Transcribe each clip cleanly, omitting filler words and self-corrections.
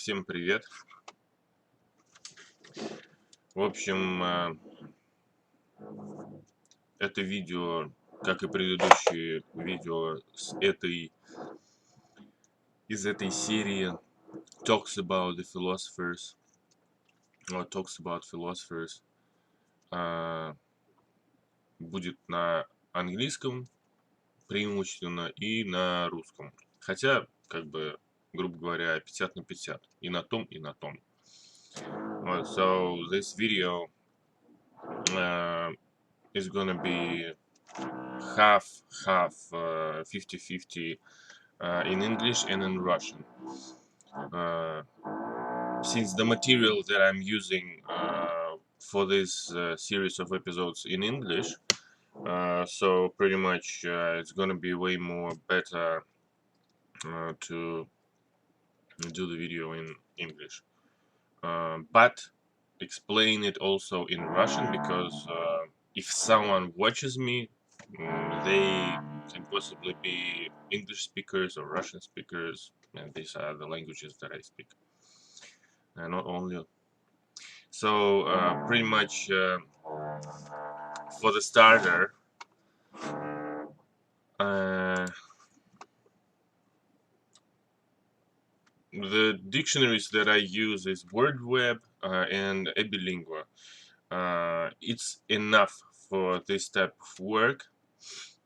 Всем привет. В общем, это видео, как и предыдущие видео из этой серии Talks about the Philosophers, Talks about Philosophers, будет на английском преимущественно и на русском. Хотя, грубо говоря, 50 на 50. И на том, и на том. So this video is gonna be half 50-50 in English and in Russian. Since the material that I'm using for this series of episodes in English, so pretty much it's gonna be way more better to do the video in English, but explain it also in Russian, because if someone watches me, they can possibly be English speakers or Russian speakers, and these are the languages that I speak, not only. So pretty much for the starter, the dictionaries that I use is WordWeb and Ebilingua. It's enough for this type of work,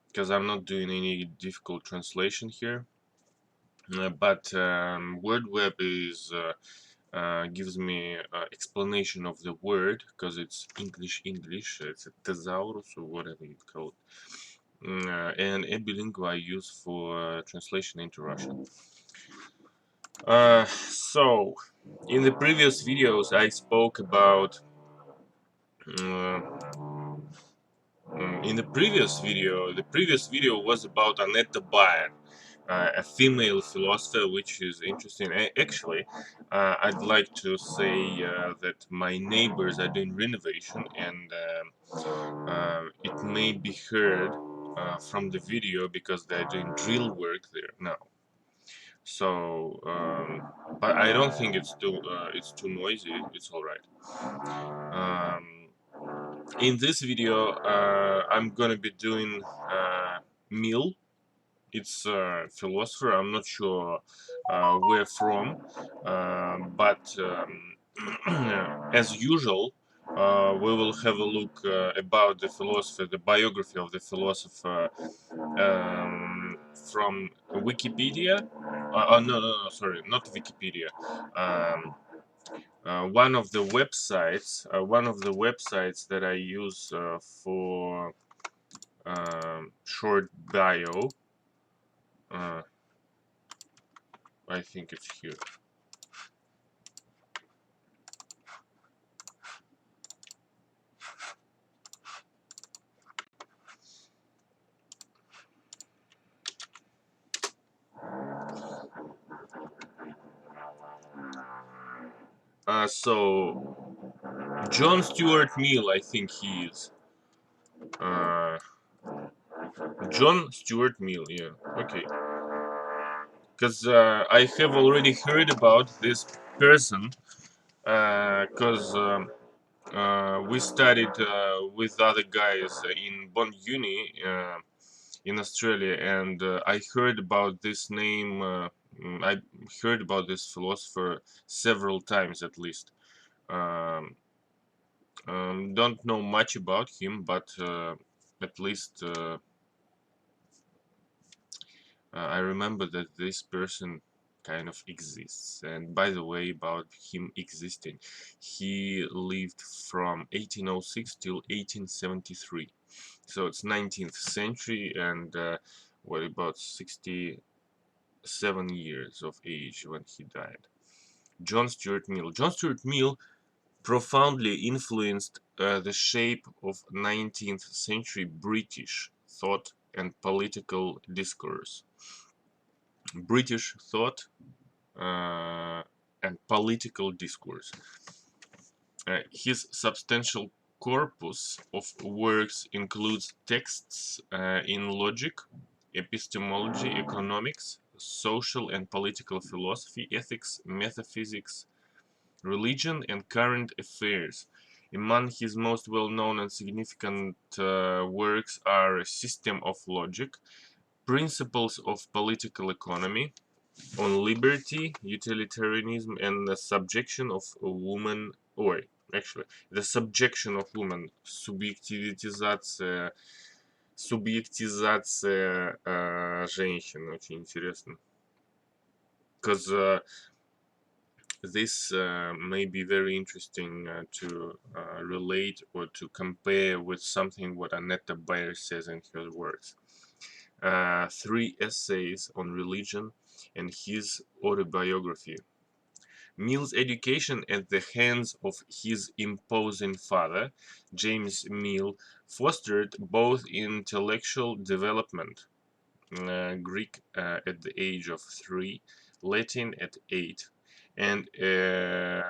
because I'm not doing any difficult translation here. But WordWeb gives me explanation of the word, because it's English, it's a thesaurus or whatever you call it. And Ebilingua I use for translation into Russian. So, in the previous videos I spoke about in the previous video was about Annette Baer, a female philosopher, which is interesting. Actually, I'd like to say that my neighbors are doing renovation, and it may be heard from the video, because they're doing drill work there now. So, but I don't think it's too noisy. It's all right. In this video, I'm gonna be doing Mill. It's a philosopher. I'm not sure where from, but as usual, we will have a look about the philosopher, the biography of the philosopher, from Wikipedia. No, sorry, not Wikipedia. One of the websites that I use for short bio. I think it's here. So John Stuart Mill, I think he is. John Stuart Mill, yeah, okay. Because I have already heard about this person, because we studied with other guys in Bond Uni in Australia, and I heard about this name. I heard about this philosopher several times at least. Don't know much about him, but at least I remember that this person kind of exists. And by the way, about him existing, he lived from 1806 till 1873. So it's 19th century, and what, about 67 years of age when he died. John Stuart Mill. John Stuart Mill profoundly influenced the shape of 19th century British thought and political discourse. British thought and political discourse. His substantial corpus of works includes texts in logic, epistemology, economics, social and political philosophy, ethics, metaphysics, religion, and current affairs. Among his most well-known and significant works are A System of Logic, Principles of Political Economy, On Liberty, Utilitarianism, and the Subjection of Woman, actually, The Subjection of Woman, субъектизация женщин, очень интересно. Because this may be very interesting to relate or to compare with something what Annette Bayer says in her works. 3 essays on religion and his autobiography. Mill's education at the hands of his imposing father, James Mill, fostered both intellectual development, Greek at the age of 3, Latin at 8, and a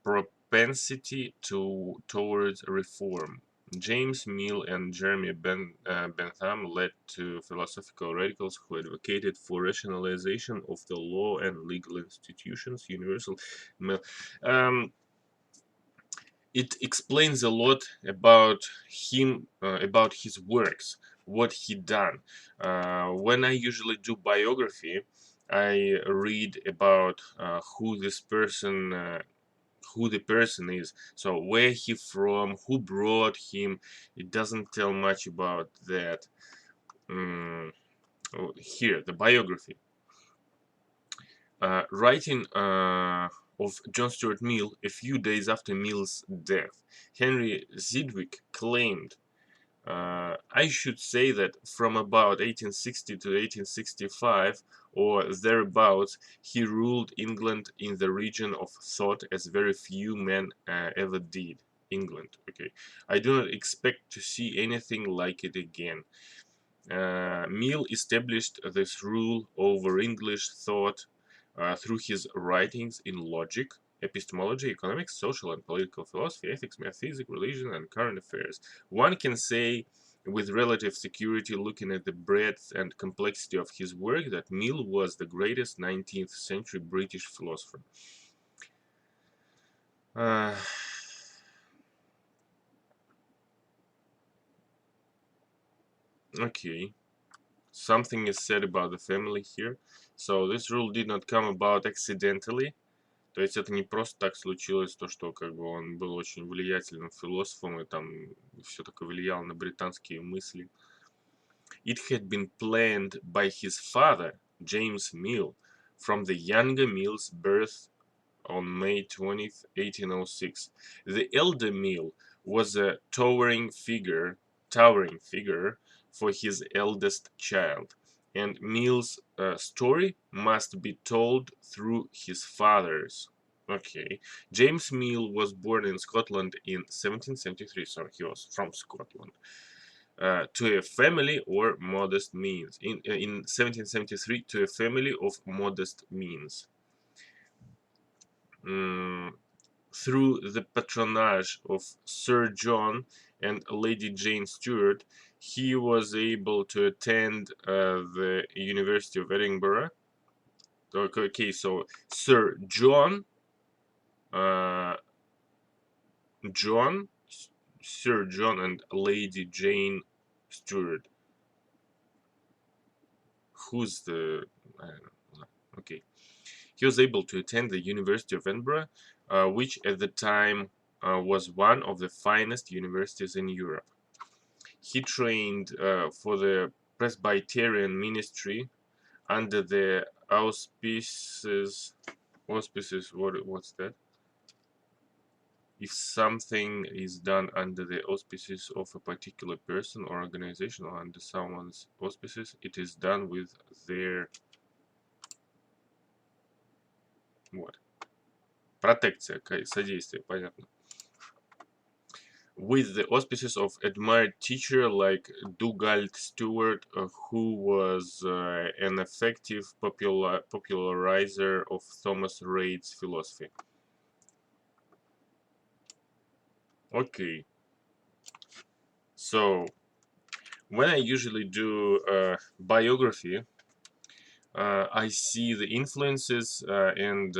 propensity towards reform. James Mill and Jeremy Bentham led to philosophical radicals who advocated for rationalization of the law and legal institutions. Universal. It explains a lot about him, about his works, what he done. When I usually do biography, I read about who this person who the person is, so where he from, who brought him. It doesn't tell much about that. Here, the biography. Writing of John Stuart Mill a few days after Mill's death, Henry Sidgwick claimed, I should say that from about 1860 to 1865 or thereabouts, he ruled England in the region of thought as very few men ever did. England, okay. I do not expect to see anything like it again. Mill established this rule over English thought through his writings in logic, epistemology, economics, social and political philosophy, ethics, metaphysics, religion, and current affairs. One can say with relative security, looking at the breadth and complexity of his work, that Mill was the greatest 19th century British philosopher. Okay, something is said about the family here. So this rule did not come about accidentally. То есть это не просто так случилось, то что как бы он был очень влиятельным философом и там все таки влиял на британские мысли. It had been planned by his father, James Mill, from the younger Mill's birth on May 20th, 1806. The elder Mill was a towering figure for his eldest child, and Mill's story must be told through his father's. Okay, James Mill was born in Scotland in 1773, so he was from Scotland. To a family or modest means. In 1773, to a family of modest means. Through the patronage of Sir John and Lady Jane Stuart, he was able to attend the University of Edinburgh. Okay, so Sir John, Sir John and Lady Jane Stuart. Who's the... I don't know. Okay. He was able to attend the University of Edinburgh, which at the time was one of the finest universities in Europe. He trained for the Presbyterian ministry under the auspices. What's that? If something is done under the auspices of a particular person or organization, or under someone's auspices, it is done with their протекция, содействие, понятно. With the auspices of admired teacher like Dugald Stewart, who was an effective popularizer of Thomas Reid's philosophy. Okay. So, when I usually do biography, I see the influences and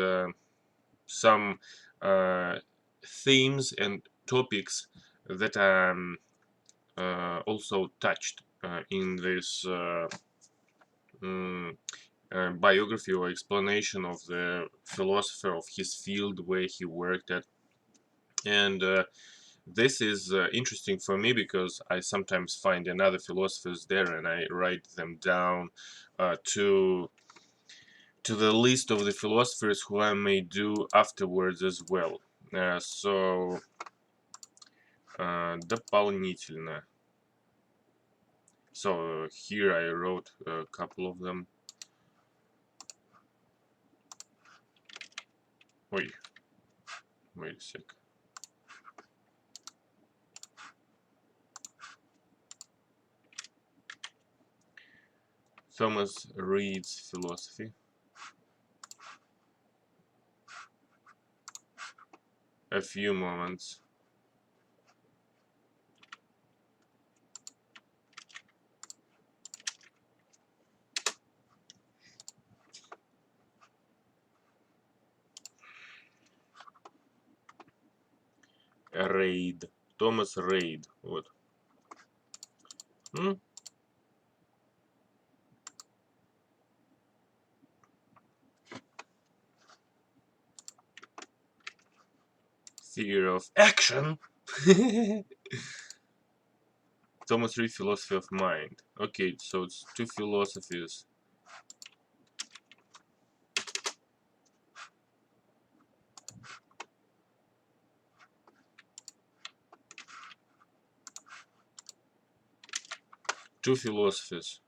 some themes and topics that are also touched in this mm, biography or explanation of the philosopher of his field where he worked at. And this is interesting for me because I sometimes find another philosophers there and I write them down to the list of the philosophers who I may do afterwards as well. Дополнительно. So here I wrote a couple of them. Ой, wait a sec. Thomas Reid's philosophy. A few moments. Reid. Thomas Reid. Вот. М? Theory of action. Thomas Reid, philosophy of mind. Okay, so it's two philosophies. Two philosophies.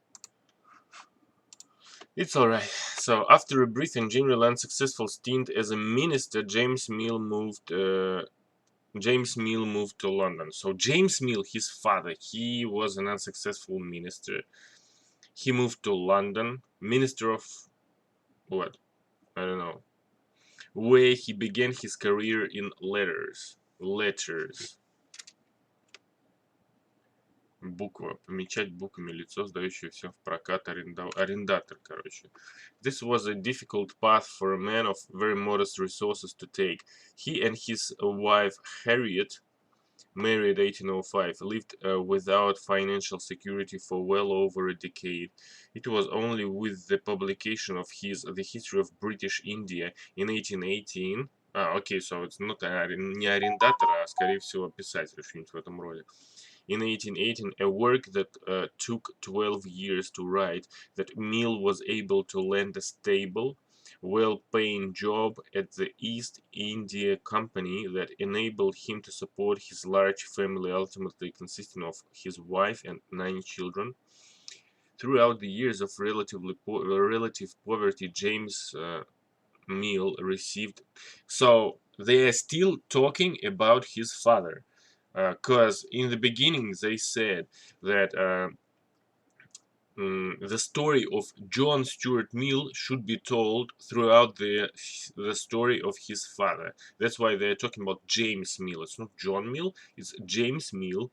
It's alright. So, after a brief and generally unsuccessful stint as a minister, James Mill moved to London. So James Mill, his father, he was an unsuccessful minister. He moved to London, minister of what? I don't know. Where he began his career in letters. Letters. Буква. Помечать буквами лицо, сдающее все в прокат арендатор, короче. This was a difficult path for a man of very modest resources to take. He and his wife Harriet, married 1805, lived without financial security for well over a decade. It was only with the publication of his The History of British India in 1818. Окей, so it's not не арендатор, а скорее всего писатель, что-нибудь в этом роде. In 1818, a work that took 12 years to write, that Mill was able to land a stable, well-paying job at the East India Company that enabled him to support his large family, ultimately consisting of his wife and 9 children. Throughout the years of relative poverty, James Mill received. So they are still talking about his father, because in the beginning they said that the story of John Stuart Mill should be told throughout the story of his father. That's why they're talking about James Mill. It's not John Mill, it's James Mill.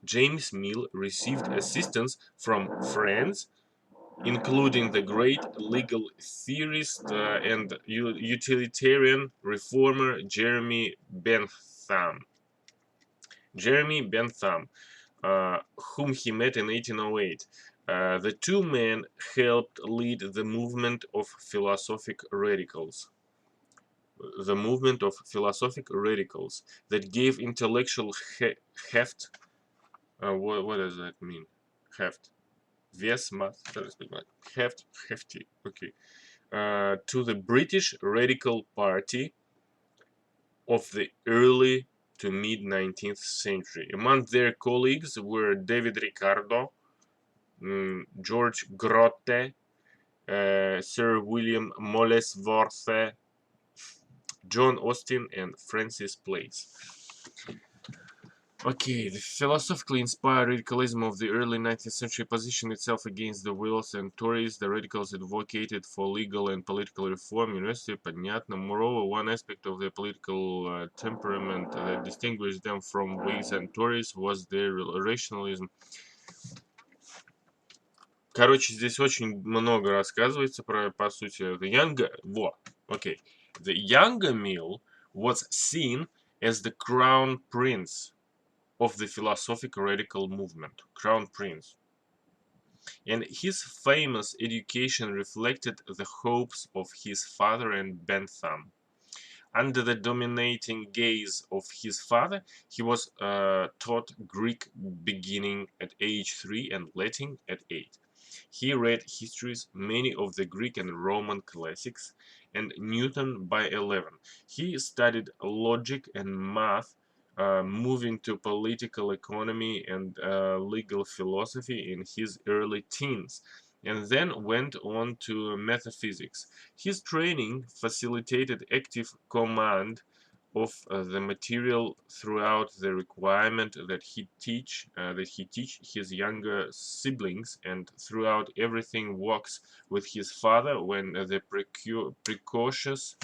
James Mill received assistance from friends, including the great legal theorist and utilitarian reformer Jeremy Bentham. Whom he met in 1808. The two men helped lead the movement of philosophic radicals. That gave intellectual heft. What does that mean? Heft. Вес, heft, hefty. Okay. To the British Radical Party of the early to mid-19th century. Among their colleagues were David Ricardo, George Grote, Sir William Molesworth, John Austin, and Francis Place. Okay, the philosophically inspired radicalism of the early 19th century positioned itself against the Whigs and Tories. The radicals advocated for legal and political reform. University, понятно. Moreover, one aspect of their political temperament that distinguished them from Whigs and Tories was their rationalism. Короче, здесь очень много рассказывается про, по сути, окей. The younger Mill was seen as the crown prince of the philosophic radical movement. Crown prince. And his famous education reflected the hopes of his father and Bentham. Under the dominating gaze of his father, he was taught Greek beginning at age 3 and Latin at 8. He read histories, many of the Greek and Roman classics, and Newton by 11. He studied logic and math, moving to political economy and legal philosophy in his early teens, and then went on to metaphysics. His training facilitated active command of the material throughout the requirement that he teach his younger siblings, and throughout everything works with his father when the precocious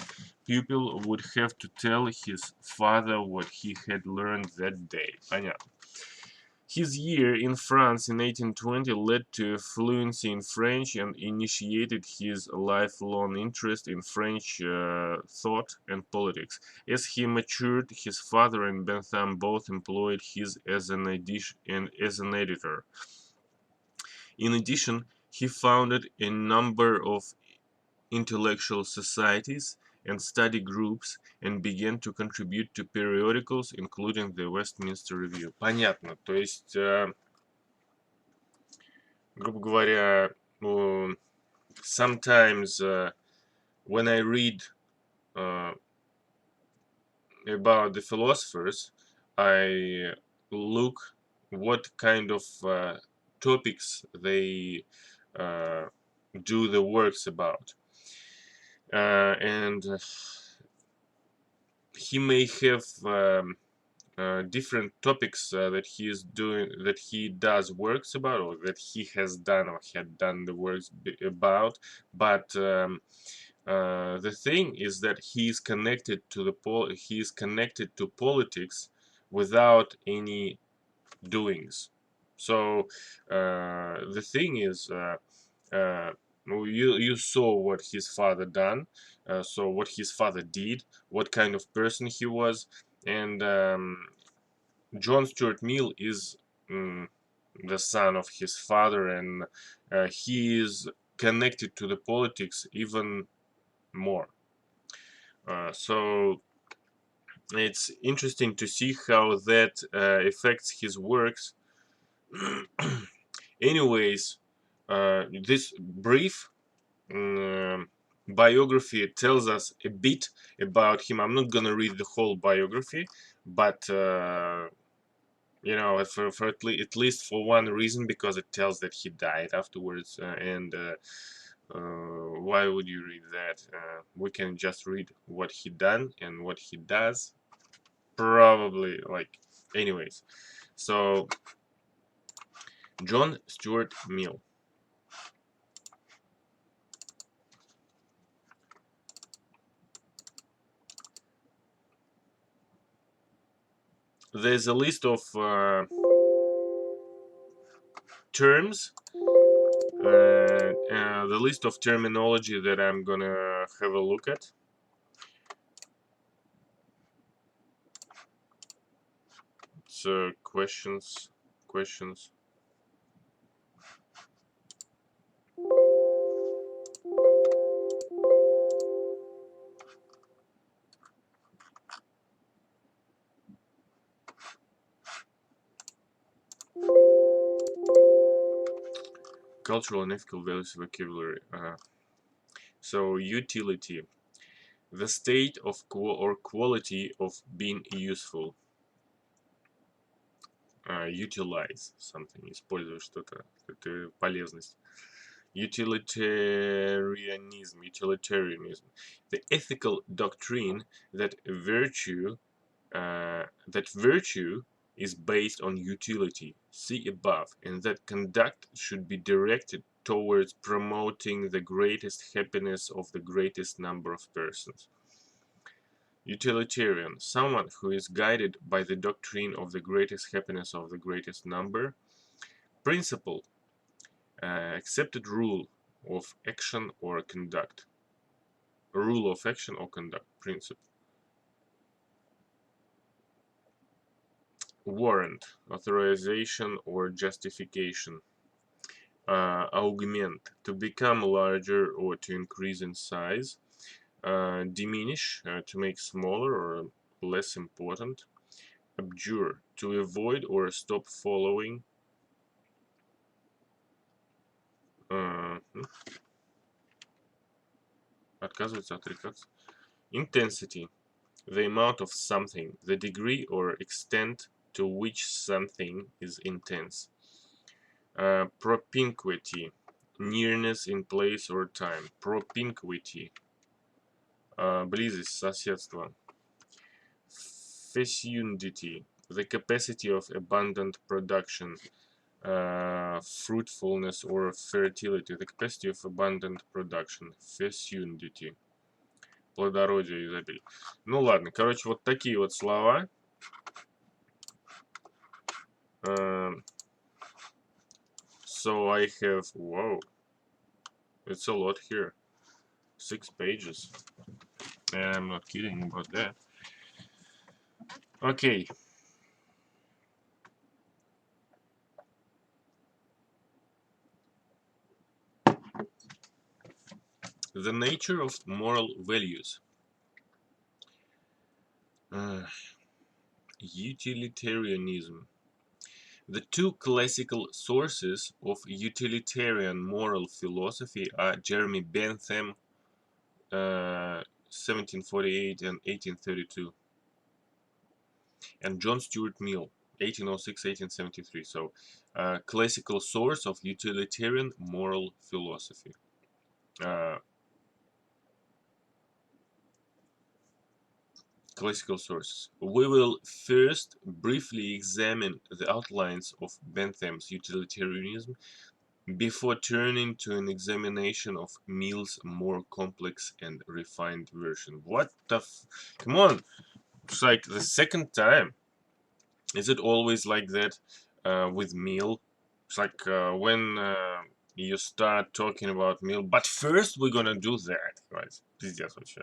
pupil would have to tell his father what he had learned that day. Понятно. His year in France in 1820 led to fluency in French and initiated his lifelong interest in French thought and politics. As he matured, his father and Bentham both employed him as an editor. In addition, he founded a number of intellectual societies and study groups and began to contribute to periodicals, including the Westminster Review. Понятно, то есть, грубо говоря, sometimes when I read about the philosophers, I look what kind of topics they do the works about. And he may have different topics that he does works about, or that he has done or had done the works about, but the thing is that he is connected to politics without any doings. So the thing is, you saw what his father done, so what his father did, what kind of person he was, and John Stuart Mill is the son of his father, and he is connected to the politics even more. So it's interesting to see how that affects his works. Anyways, this brief biography tells us a bit about him. I'm not gonna read the whole biography, but you know, for at least for one reason, because it tells that he died afterwards, and why would you read that? We can just read what he done and what he does. Probably, like, anyways. So, John Stuart Mill. There's a list of terms, the list of terminology that I'm gonna have a look at. So questions. Cultural and ethical values vocabulary. So utility, the state of or quality of being useful. Utilize something, использовать что-то, это полезность. Utilitarianism, the ethical doctrine that virtue is based on utility, see above, and that conduct should be directed towards promoting the greatest happiness of the greatest number of persons. Utilitarian, someone who is guided by the doctrine of the greatest happiness of the greatest number. Principle, Accepted rule of action or conduct. Rule of action or conduct. Principle. Warrant. Authorization or justification. Augment. To become larger or to increase in size. Diminish. To make smaller or less important. Abjure. To avoid or stop following. Отказываться, отрекаться. Intensity. The amount of something, the degree or extent to which something is intense. Propinquity. Nearness in place or time. Propinquity. Близость, соседство. Fecundity. The capacity of abundant production. Fruitfulness or fertility. The capacity of abundant production. Fecundity. Плодородие, изобилие. Ну ладно, короче, вот такие вот слова. So I have, whoa, it's a lot here. 6 pages. And I'm not kidding about that. Okay. The nature of moral values. Utilitarianism. The two classical sources of utilitarian moral philosophy are Jeremy Bentham, 1748 and 1832, and John Stuart Mill, 1806-1873. So, classical source of utilitarian moral philosophy. Classical sources. We will first briefly examine the outlines of Bentham's utilitarianism before turning to an examination of Mill's more complex and refined version. What the come on! It's like the second time. Is it always like that with Mill? It's like when you start talking about Mill, but first we're gonna do that, right? Пиздец вообще.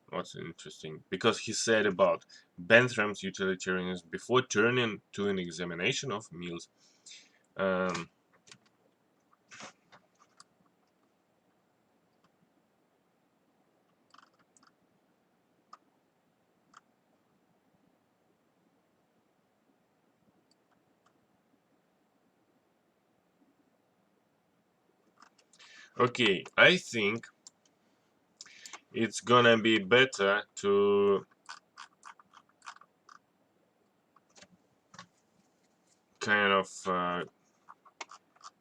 What's interesting, because he said about Bentham's utilitarianism before turning to an examination of Mill's. Okay, I think it's gonna be better to kind of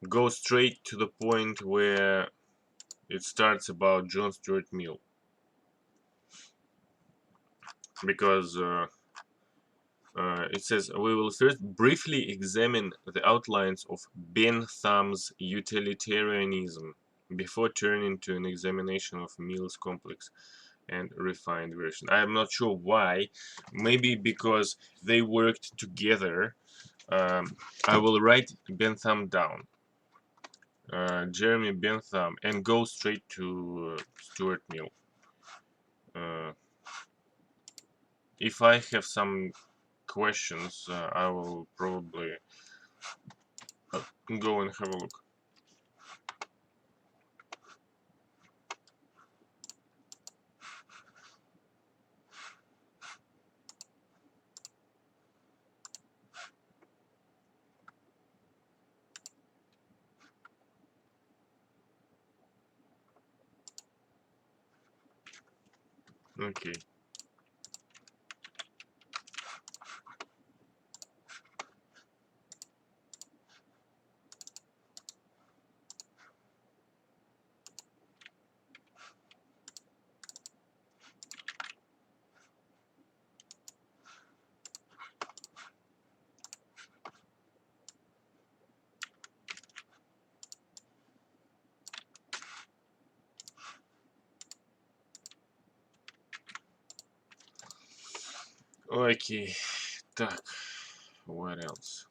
go straight to the point where it starts about John Stuart Mill, because it says we will first briefly examine the outlines of Bentham's utilitarianism before turning to an examination of Mill's complex and refined version. I am not sure why. Maybe because they worked together. I will write Bentham down. Jeremy Bentham, and go straight to Stuart Mill. If I have some questions, I will probably go and have a look. Okay. Okay. Так. What else?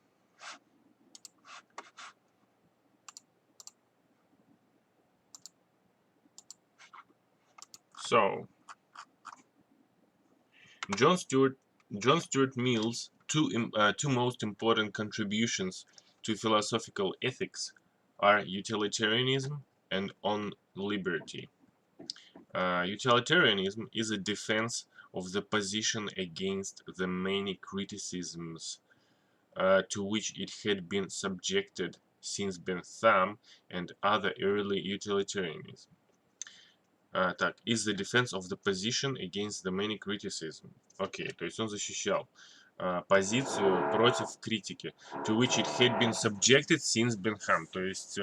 So, John Stuart Mill's two most important contributions to philosophical ethics are utilitarianism and on liberty. Utilitarianism is a defense of the position against the many criticisms to which it had been subjected since Bentham and other early utilitarianism. Так, is the defense of the position against the many criticism. Окей, то есть он защищал позицию против критики, to which it had been subjected since Bentham. То есть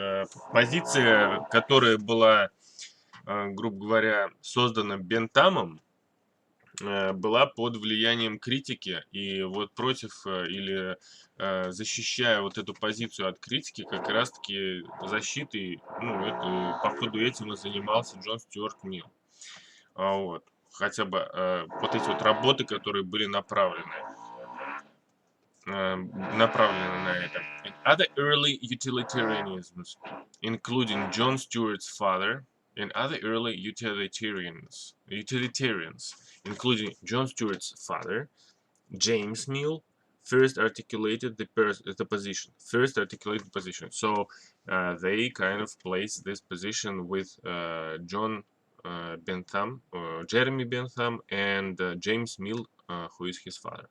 позиция, которая была, грубо говоря, создана Бентамом, была под влиянием критики, и вот против или защищая вот эту позицию от критики, как раз-таки защитой, ну, это, по ходу этим и занимался Джон Стюарт Милл. Вот. Хотя бы вот эти вот работы, которые были направлены на это. And other early utilitarianisms, including John Stuart's father, and other early utilitarians, including John Stuart's father, James Mill, first articulated the position. So they kind of placed this position with John Bentham, Jeremy Bentham, and James Mill, who is his father.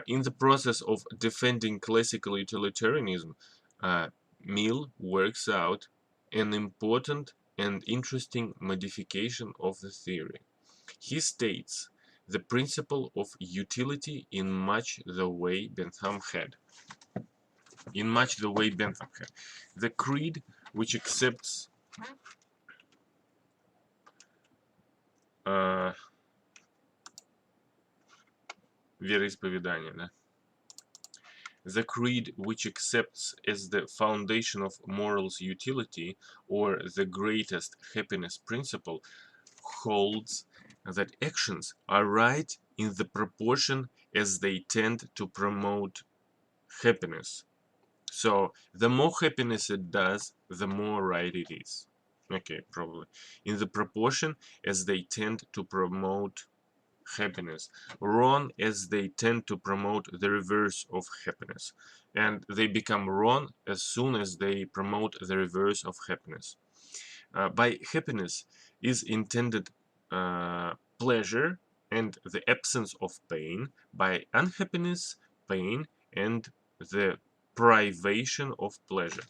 In the process of defending classical utilitarianism, Mill works out an important and interesting modification of the theory. He states the principle of utility in much the way Bentham had. The creed which accepts вероисповедание, да? The creed which accepts as the foundation of morals utility, or the greatest happiness principle, holds that actions are right in the proportion as they tend to promote happiness. So, the more happiness it does, the more right it is. Okay, probably. In the proportion as they tend to promote happiness. Wrong as they tend to promote the reverse of happiness. And they become wrong as soon as they promote the reverse of happiness. By happiness is intended pleasure and the absence of pain. By unhappiness, pain and the privation of pleasure.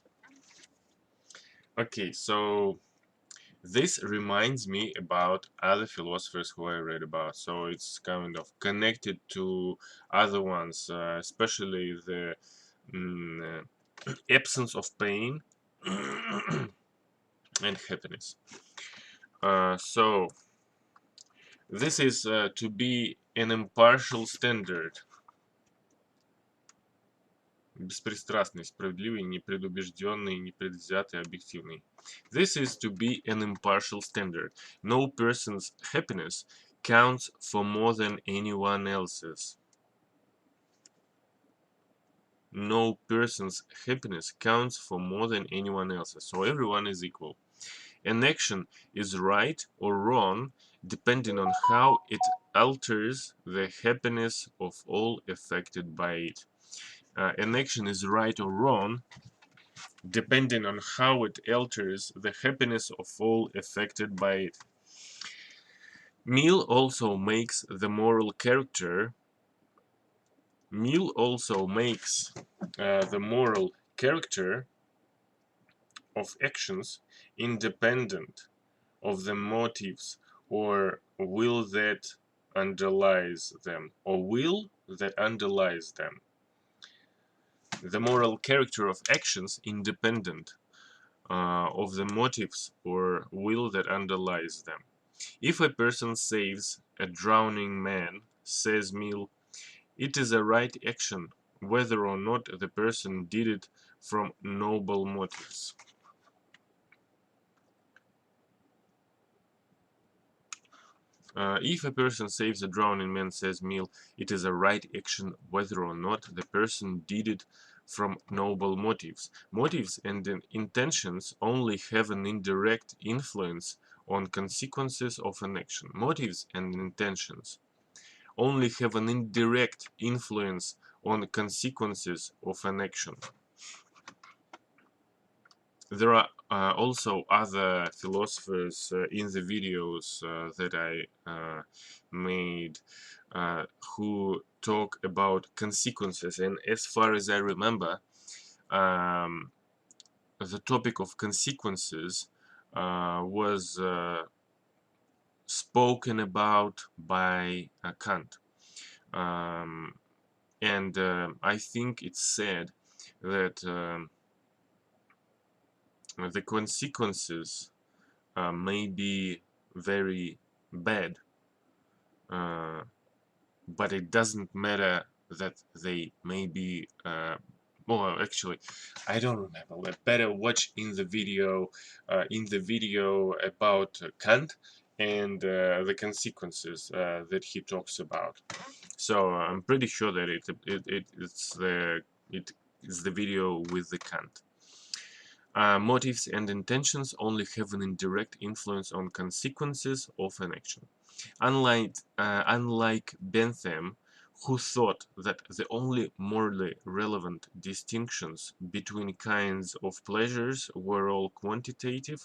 Okay, so this reminds me about other philosophers who I read about, so it's kind of connected to other ones, especially the absence of pain and happiness. So this is to be an impartial standard. Беспристрастный, справедливый, непредубежденный, непредвзятый, объективный. This is to be an impartial standard. No person's happiness counts for more than anyone else's. No person's happiness counts for more than anyone else's. So everyone is equal. An action is right or wrong depending on how it alters the happiness of all affected by it. An action is right or wrong depending on how it alters the happiness of all affected by it. Mill also makes the moral character of actions independent of the motives or will that underlies them, The moral character of actions independent of the motives or will that underlies them. If a person saves a drowning man, says Mill, it is a right action, whether or not the person did it from noble motives. If a person saves a drowning man, says Mill, it is a right action, whether or not the person did it from noble motives. Motives and intentions only have an indirect influence on consequences of an action. Motives and intentions only have an indirect influence on consequences of an action. There are also other philosophers in the videos that I made who talk about consequences, and as far as I remember, the topic of consequences was spoken about by Kant, and I think it's said that the consequences may be very bad, but it doesn't matter that they may be well, actually, I don't remember. But better watch in the video about Kant and the consequences that he talks about. So I'm pretty sure that it's the video with the Kant. Motives and intentions only have an indirect influence on consequences of an action. Unlike Bentham, who thought that the only morally relevant distinctions between kinds of pleasures were all quantitative,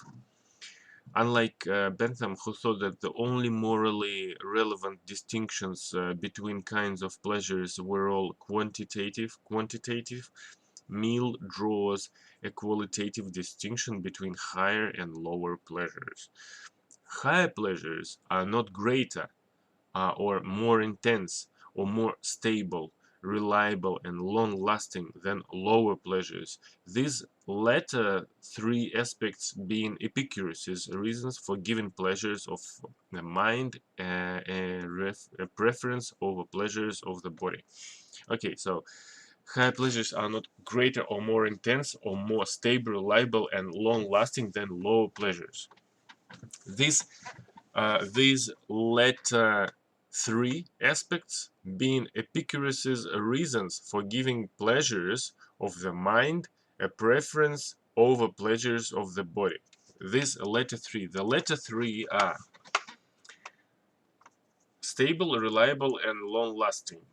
Bentham, who thought that the only morally relevant distinctions between kinds of pleasures were all quantitative, Mill draws a qualitative distinction between higher and lower pleasures. Higher pleasures are not greater or more intense or more stable, reliable, and long-lasting than lower pleasures. These latter three aspects being Epicurus's reasons for giving pleasures of the mind a preference over pleasures of the body. Okay, so higher pleasures are not greater or more intense or more stable, reliable, and long-lasting than lower pleasures. These latter three aspects being Epicurus's reasons for giving pleasures of the mind a preference over pleasures of the body. These latter three, the latter three are stable, reliable, and long-lasting.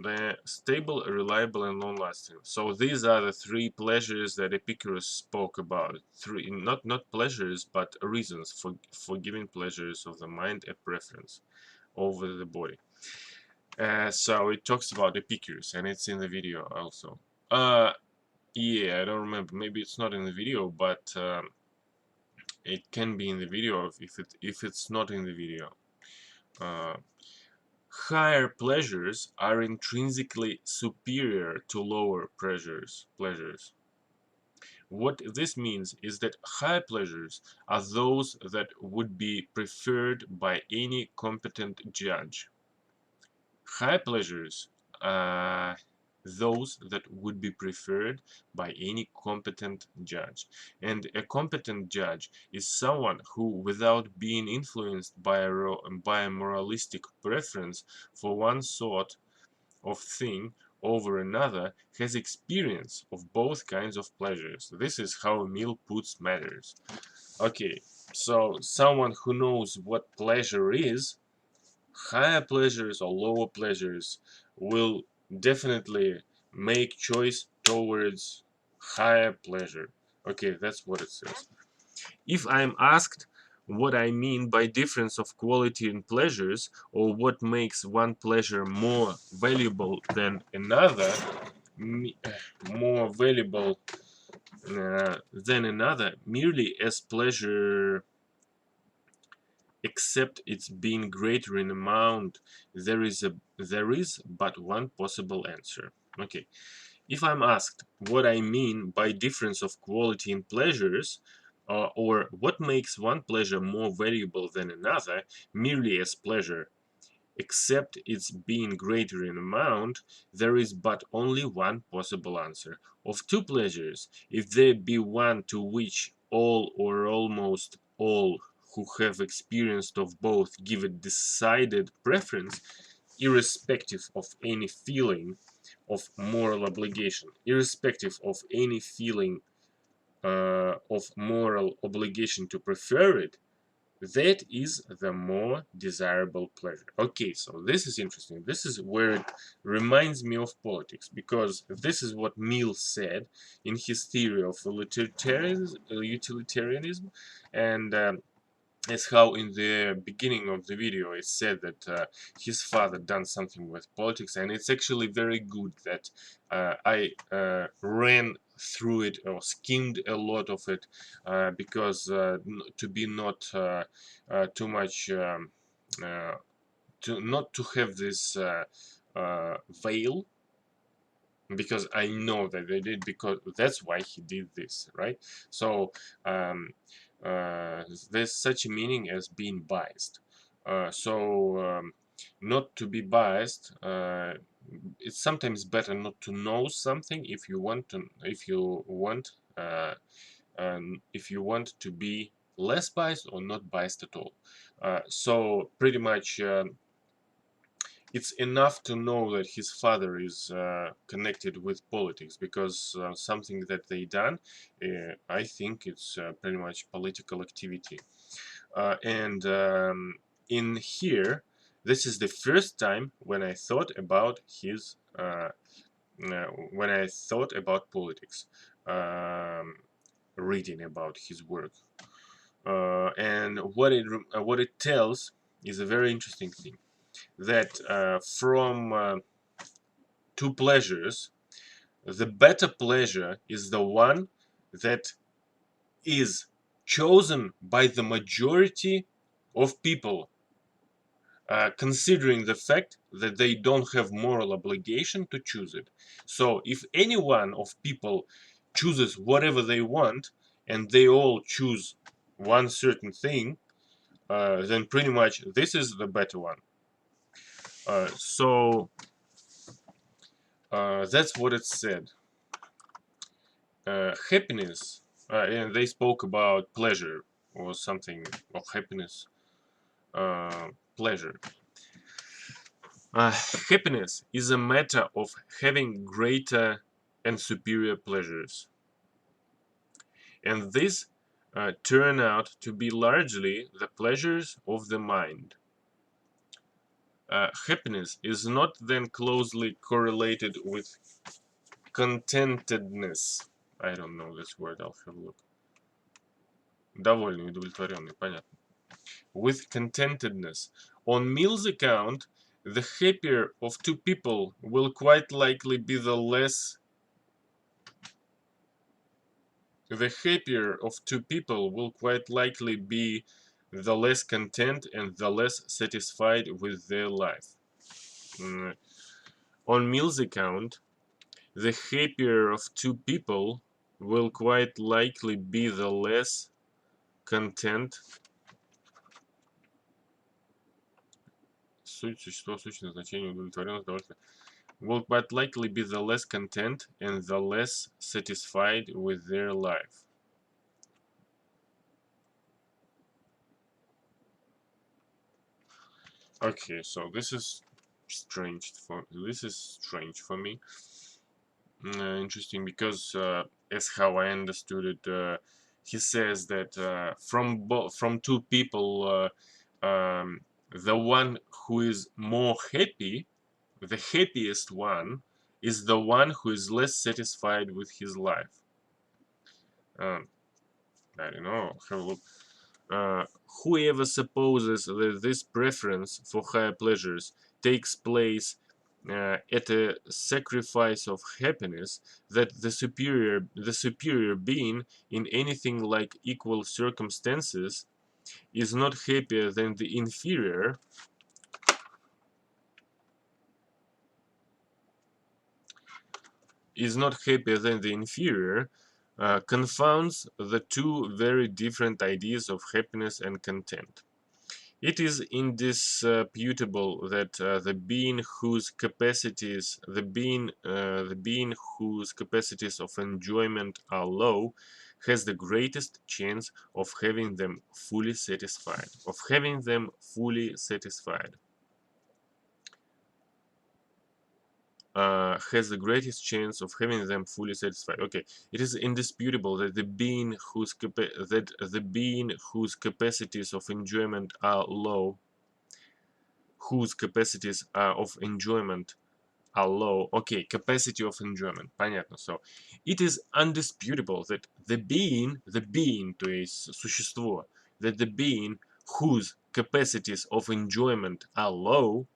The stable, reliable, and long-lasting. So these are the three pleasures that Epicurus spoke about. Three, not pleasures, but reasons for giving pleasures of the mind a preference over the body. So it talks about Epicurus, and it's in the video also. Yeah, I don't remember. Maybe it's not in the video, but it can be in the video if it's not in the video. Higher pleasures are intrinsically superior to lower pleasures. What this means is that higher pleasures are those that would be preferred by any competent judge. High pleasures are those that would be preferred by any competent judge. And a competent judge is someone who, without being influenced by a moralistic preference for one sort of thing over another, has experience of both kinds of pleasures. This is how Mill puts matters. Okay, so someone who knows what pleasure is, higher pleasures or lower pleasures, will definitely make choice towards higher pleasure. Okay, that's what it says. If I'm asked what I mean by difference of quality in pleasures, or what makes one pleasure more valuable than another, merely as pleasure, except its being greater in amount, there is but one possible answer. Okay, if I'm asked what I mean by difference of quality in pleasures, or what makes one pleasure more valuable than another, merely as pleasure, except its being greater in amount, there is but only one possible answer. Of two pleasures, if there be one to which all or almost all who have experienced of both give a decided preference, irrespective of any feeling of moral obligation, of moral obligation to prefer it, that is the more desirable pleasure. Okay, so this is interesting. This is where it reminds me of politics, because this is what Mill said in his theory of utilitarianism, and as how in the beginning of the video it said that his father done something with politics, and it's actually very good that I ran through it or skimmed a lot of it, because to be not too much not to have this veil, because I know that they did, because that's why he did this, right? So um, there's such a meaning as being biased. Not to be biased, it's sometimes better not to know something if you want to, if you want to be less biased or not biased at all. So pretty much it's enough to know that his father is connected with politics, because something that they done, I think it's pretty much political activity. And in here, this is the first time when I thought about his, when I thought about politics, reading about his work. And what it tells is a very interesting thing, that from two pleasures, the better pleasure is the one that is chosen by the majority of people, considering the fact that they don't have moral obligation to choose it. So if any one of people chooses whatever they want, and they all choose one certain thing, then pretty much this is the better one. That's what it said. Happiness, and they spoke about pleasure or something of happiness, pleasure. Happiness is a matter of having greater and superior pleasures, and these turn out to be largely the pleasures of the mind. Happiness is not then closely correlated with contentedness. I don't know this word, I'll have a look. Довольный, удовлетворенный, понятно. With contentedness. On Mill's account, the happier of two people will quite likely be the less content and the less satisfied with their life. On Mill's account, the happier of two people will quite likely be the less content. Суть, существо, сущность, значение, удовлетворенность, довольство. Will quite likely be the less content and the less satisfied with their life. Okay, so this is strange for me. Interesting, because as how I understood it, he says that from two people, the one who is more happy, the happiest one, is the one who is less satisfied with his life. I don't know. Have a look. Whoever supposes that this preference for higher pleasures takes place at a sacrifice of happiness, that the superior being in anything like equal circumstances is not happier than the inferior, confounds the two very different ideas of happiness and content. It is indisputable that the being whose capacities of enjoyment are low has the greatest chance of having them fully satisfied. has the greatest chance of having them fully satisfied. Okay, it is indisputable that the being whose capacities of enjoyment are low, Okay, capacity of enjoyment. Понятно. So, it is undisputable that the being, то есть существо, that the being whose capacities of enjoyment are low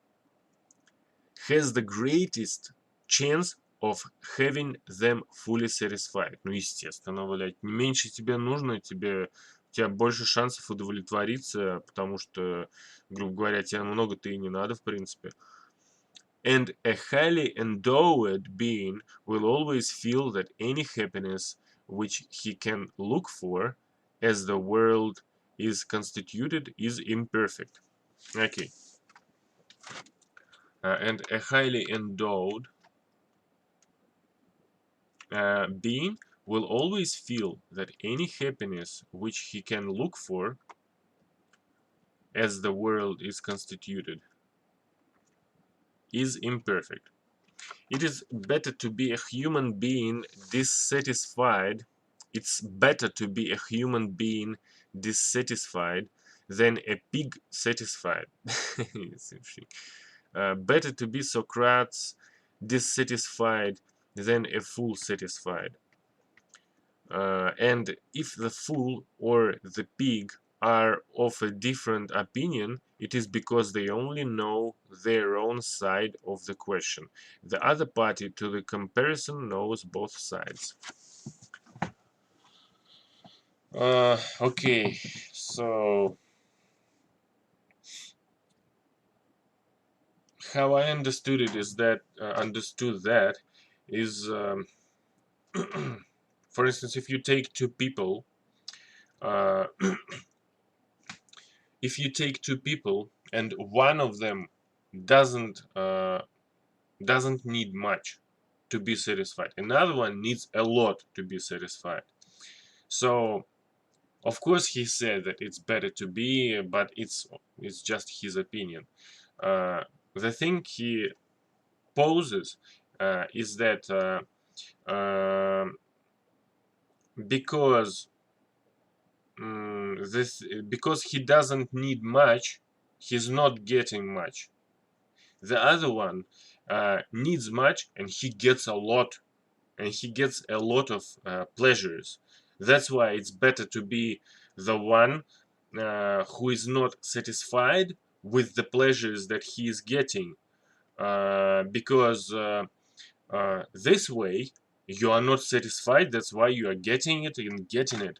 has the greatest chance of having them fully satisfied. Ну, естественно, блядь. Меньше тебе нужно, у тебя больше шансов удовлетвориться, потому что, грубо говоря, тебе много-то и не надо, в принципе. And a highly endowed being will always feel that any happiness which he can look for, as the world is constituted, is imperfect. Okay. And a highly endowed being will always feel that any happiness which he can look for, as the world is constituted, is imperfect. It is better to be a human being dissatisfied. It's better to be a human being dissatisfied than a pig satisfied. It's interesting. Better to be Socrates dissatisfied than a fool satisfied. And if the fool or the pig are of a different opinion, it is because they only know their own side of the question. The other party to the comparison knows both sides. Okay, so how I understood it is that for instance, if you take two people, uh, and one of them doesn't need much to be satisfied, another one needs a lot to be satisfied. So of course he said that it's better to be, but it's just his opinion. The thing he poses is that because because he doesn't need much, he's not getting much. The other one needs much and he gets a lot, and he gets a lot of pleasures. That's why it's better to be the one who is not satisfied with the pleasures that he is getting, because this way you are not satisfied. That's why you are getting it and getting it.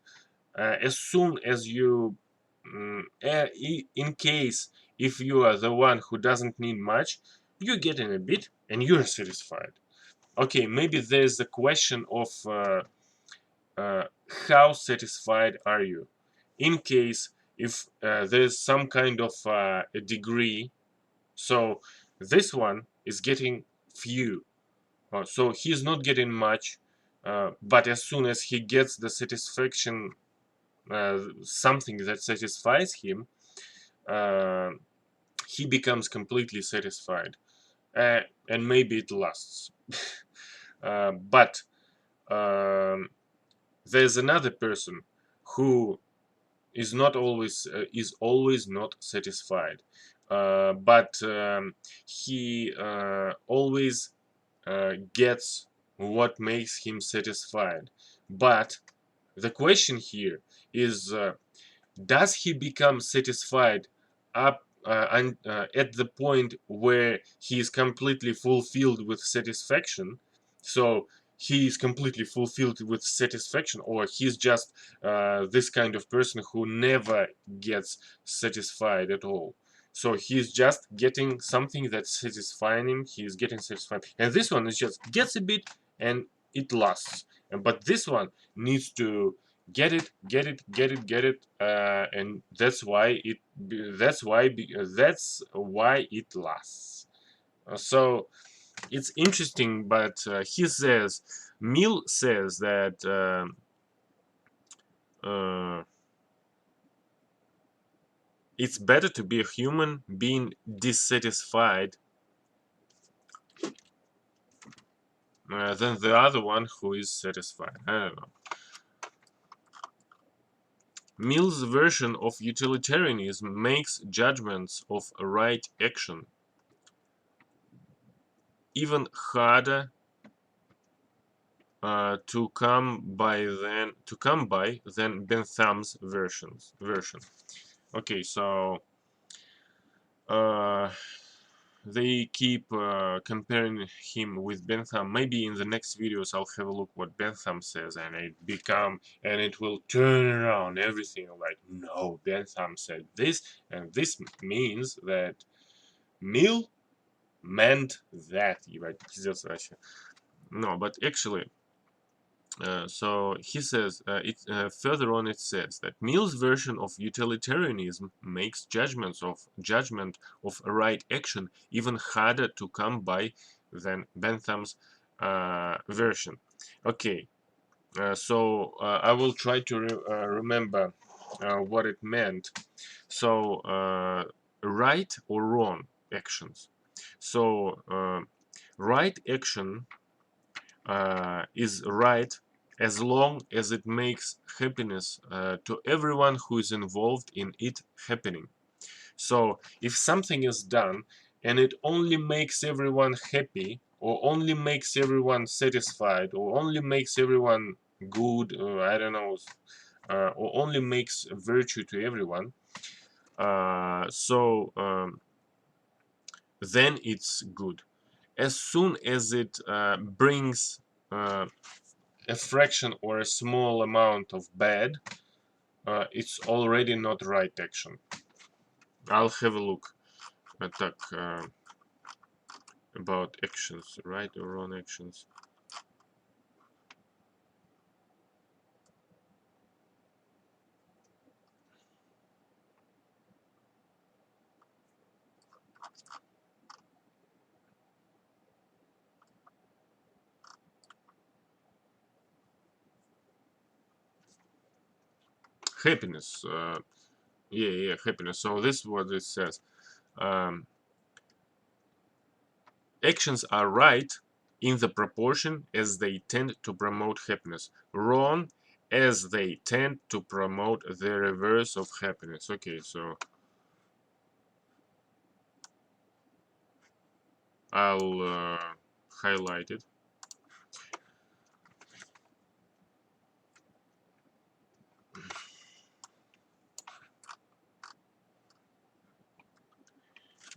As soon as you, in case if you are the one who doesn't need much, you're getting a bit and you're satisfied. Okay, maybe there's a question of how satisfied are you, in case if there's some kind of a degree. So this one is getting few, so he's not getting much, but as soon as he gets the satisfaction, something that satisfies him, he becomes completely satisfied, and maybe it lasts. But there's another person who is always not satisfied, but he always gets what makes him satisfied. But the question here is, does he become satisfied up at the point where he is completely fulfilled with satisfaction? So he is completely fulfilled with satisfaction, or he's just this kind of person who never gets satisfied at all. So he's just getting something that's satisfying him. He is getting satisfied, and this one is just gets a bit and it lasts. But this one needs to get it, and that's why it lasts. So it's interesting, but Mill says that it's better to be a human being dissatisfied than the other one who is satisfied. I don't know. Mill's version of utilitarianism makes judgments of right action even harder to come by than Bentham's version. Okay, so they keep comparing him with Bentham. Maybe in the next videos I'll have a look what Bentham says, and it will turn around everything. Like, no, Bentham said this, and this means that Mill meant that. No, but actually, so he says, further on it says that Mill's version of utilitarianism makes judgment of right action even harder to come by than Bentham's version. Okay, so I will try to remember what it meant. So right or wrong actions. So right action is right as long as it makes happiness to everyone who is involved in it happening. So if something is done and it only makes everyone happy, or only makes everyone satisfied, or only makes everyone good, or I don't know, or only makes virtue to everyone, then it's good. As soon as it brings a fraction or a small amount of bad, it's already not right action. I'll have a look at about actions, right or wrong actions. Happiness, yeah, happiness. So this is what it says. Um, Actions are right in the proportion as they tend to promote happiness, wrong as they tend to promote the reverse of happiness. Okay, so I'll highlight it.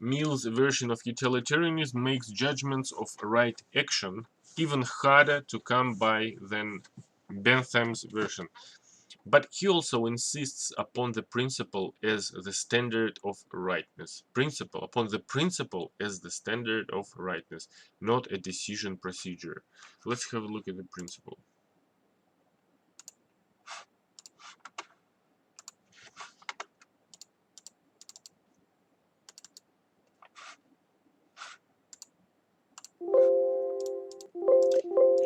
Mill's version of utilitarianism makes judgments of right action even harder to come by than Bentham's version. But he also insists upon the principle as the standard of rightness. Upon the principle as the standard of rightness, not a decision procedure. Let's have a look at the principle.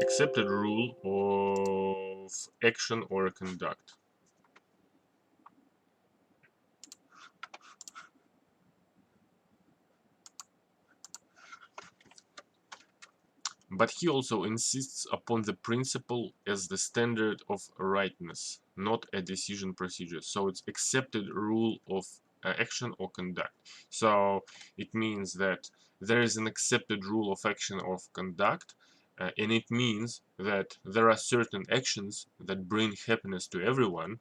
Accepted rule of action or conduct. But he also insists upon the principle as the standard of rightness, not a decision procedure. So it's accepted rule of action or conduct. So it means that there is an accepted rule of action or of conduct, and it means that there are certain actions that bring happiness to everyone,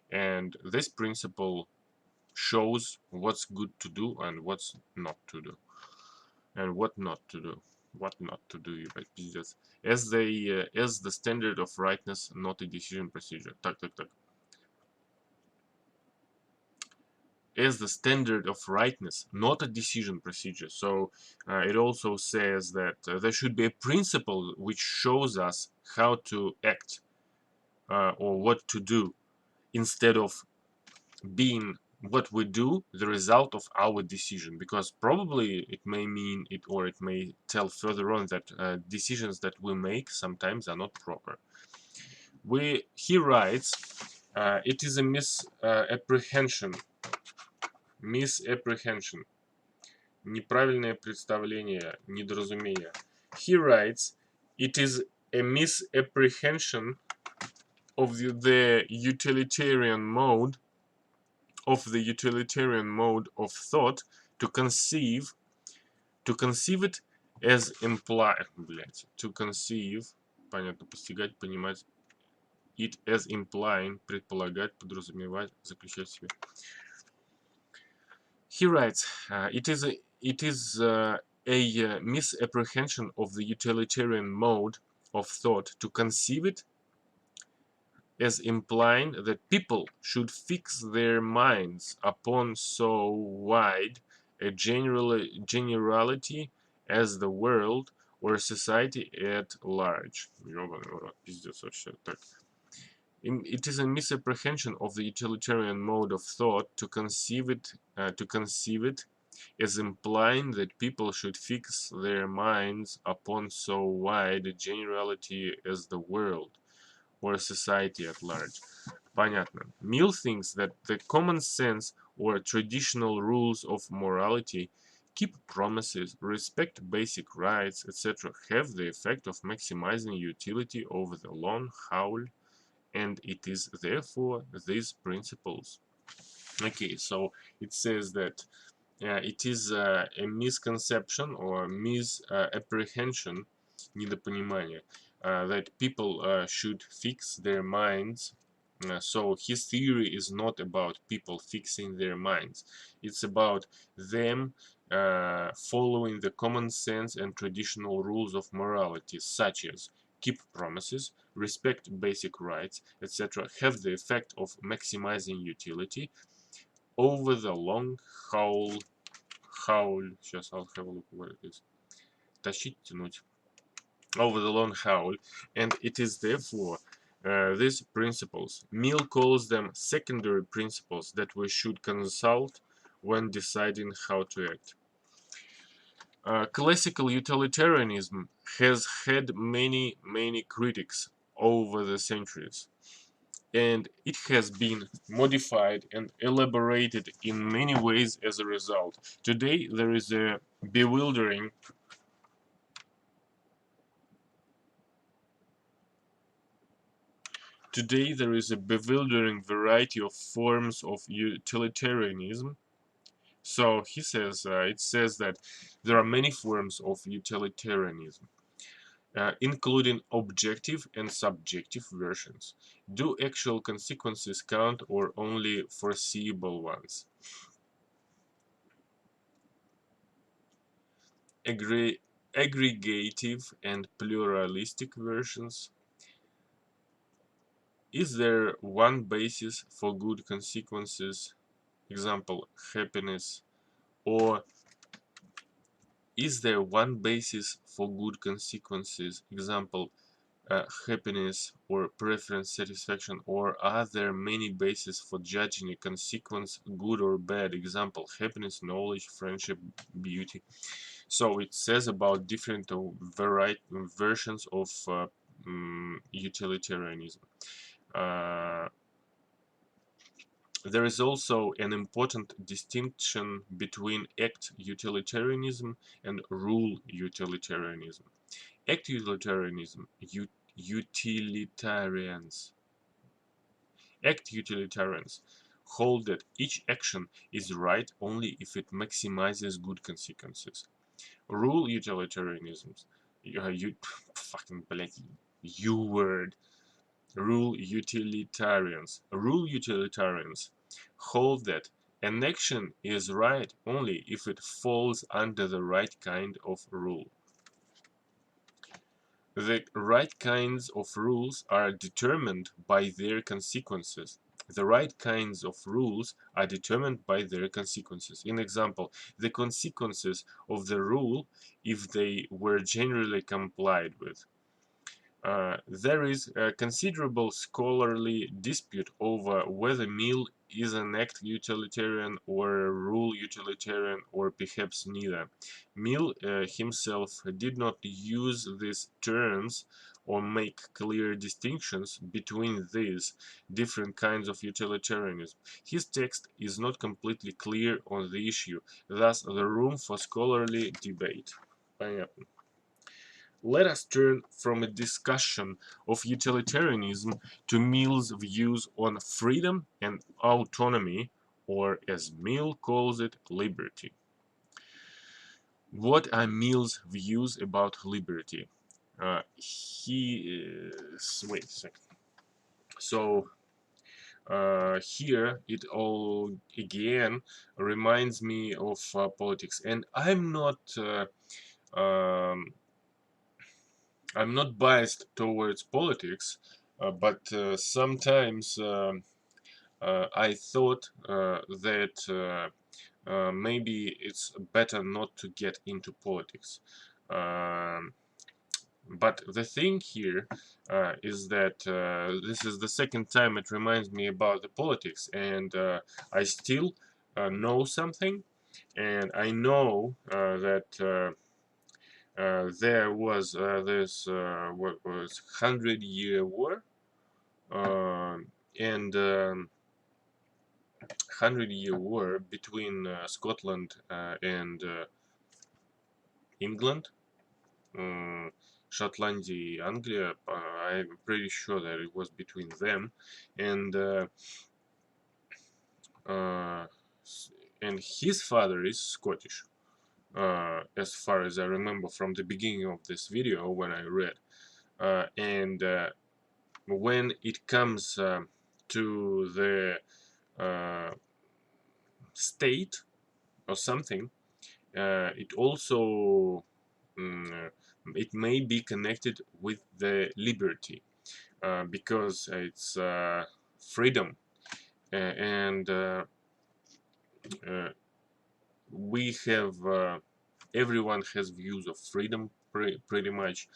and this principle shows what's good to do and what's not to do, and what not to do. What not to do, ебать, пиздец. As the standard of rightness, not a decision procedure. Так. As the standard of rightness, not a decision procedure. So it also says that there should be a principle which shows us how to act or what to do, instead of being what we do the result of our decision, because probably it may mean it, or it may tell further on that decisions that we make sometimes are not proper. He writes, it is a misapprehension, неправильное представление, недоразумение. He writes, it is a misapprehension of the utilitarian mode of thought to conceive it as imply, to conceive, понятно, постигать, понимать, it as implying, предполагать, подразумевать, заключать в себе. He writes, it is a misapprehension of the utilitarian mode of thought to conceive it as implying that people should fix their minds upon so wide a generality as the world or society at large. It is a misapprehension of the utilitarian mode of thought to conceive it as implying that people should fix their minds upon so wide a generality as the world or society at large. Понятно. Mill thinks that the common sense or traditional rules of morality, keep promises, respect basic rights, etc., have the effect of maximizing utility over the long haul, and it is therefore these principles. Okay, so it says that it is a misconception or misapprehension, недопонимание, that people should fix their minds. So his theory is not about people fixing their minds. It's about them following the common sense and traditional rules of morality, such as keep promises, respect basic rights, etc., have the effect of maximizing utility over the long haul. Сейчас I'll have a look where it is. Тащить, тянуть. Over the long haul, and it is therefore these principles. Mill calls them secondary principles that we should consult when deciding how to act. Classical utilitarianism has had many critics over the centuries, and it has been modified and elaborated in many ways as a result. Today there is a bewildering variety of forms of utilitarianism. So he says, it says that there are many forms of utilitarianism, including objective and subjective versions. Do actual consequences count or only foreseeable ones? Aggregative and pluralistic versions. Is there one basis for good consequences? Example, happiness. Or is there one basis for good consequences? Example, happiness or preference, satisfaction. Or are there many bases for judging a consequence good or bad? Example, happiness, knowledge, friendship, beauty. So it says about different versions of utilitarianism. There is also an important distinction between act utilitarianism and rule utilitarianism. Act utilitarianism, act utilitarians hold that each action is right only if it maximizes good consequences. Rule utilitarianism, Rule utilitarians hold that an action is right only if it falls under the right kind of rule. The right kinds of rules are determined by their consequences. The right kinds of rules are determined by their consequences. In example, the consequences of the rule if they were generally complied with. There is a considerable scholarly dispute over whether Mill is an act utilitarian or a rule utilitarian, or perhaps neither. Mill himself did not use these terms or make clear distinctions between these different kinds of utilitarianism. His text is not completely clear on the issue, thus the room for scholarly debate. Понятно. let us turn from a discussion of utilitarianism to Mill's views on freedom and autonomy, or as Mill calls it, liberty. What are Mill's views about liberty? Wait a second. So here it all again reminds me of politics, and um, I'm not biased towards politics, but sometimes I thought that maybe it's better not to get into politics. Um, but the thing here is that this is the second time it reminds me about the politics, and I still know something, and I know that there was this what was 100-year war, and 100-year war between Scotland and England, Шотландия, Anglia. I'm pretty sure that it was between them, and uh, and his father is Scottish, as far as I remember from the beginning of this video when I read. And when it comes to the uh, state or something, it also it may be connected with the liberty, because it's freedom, and we have everyone has views of freedom pretty much,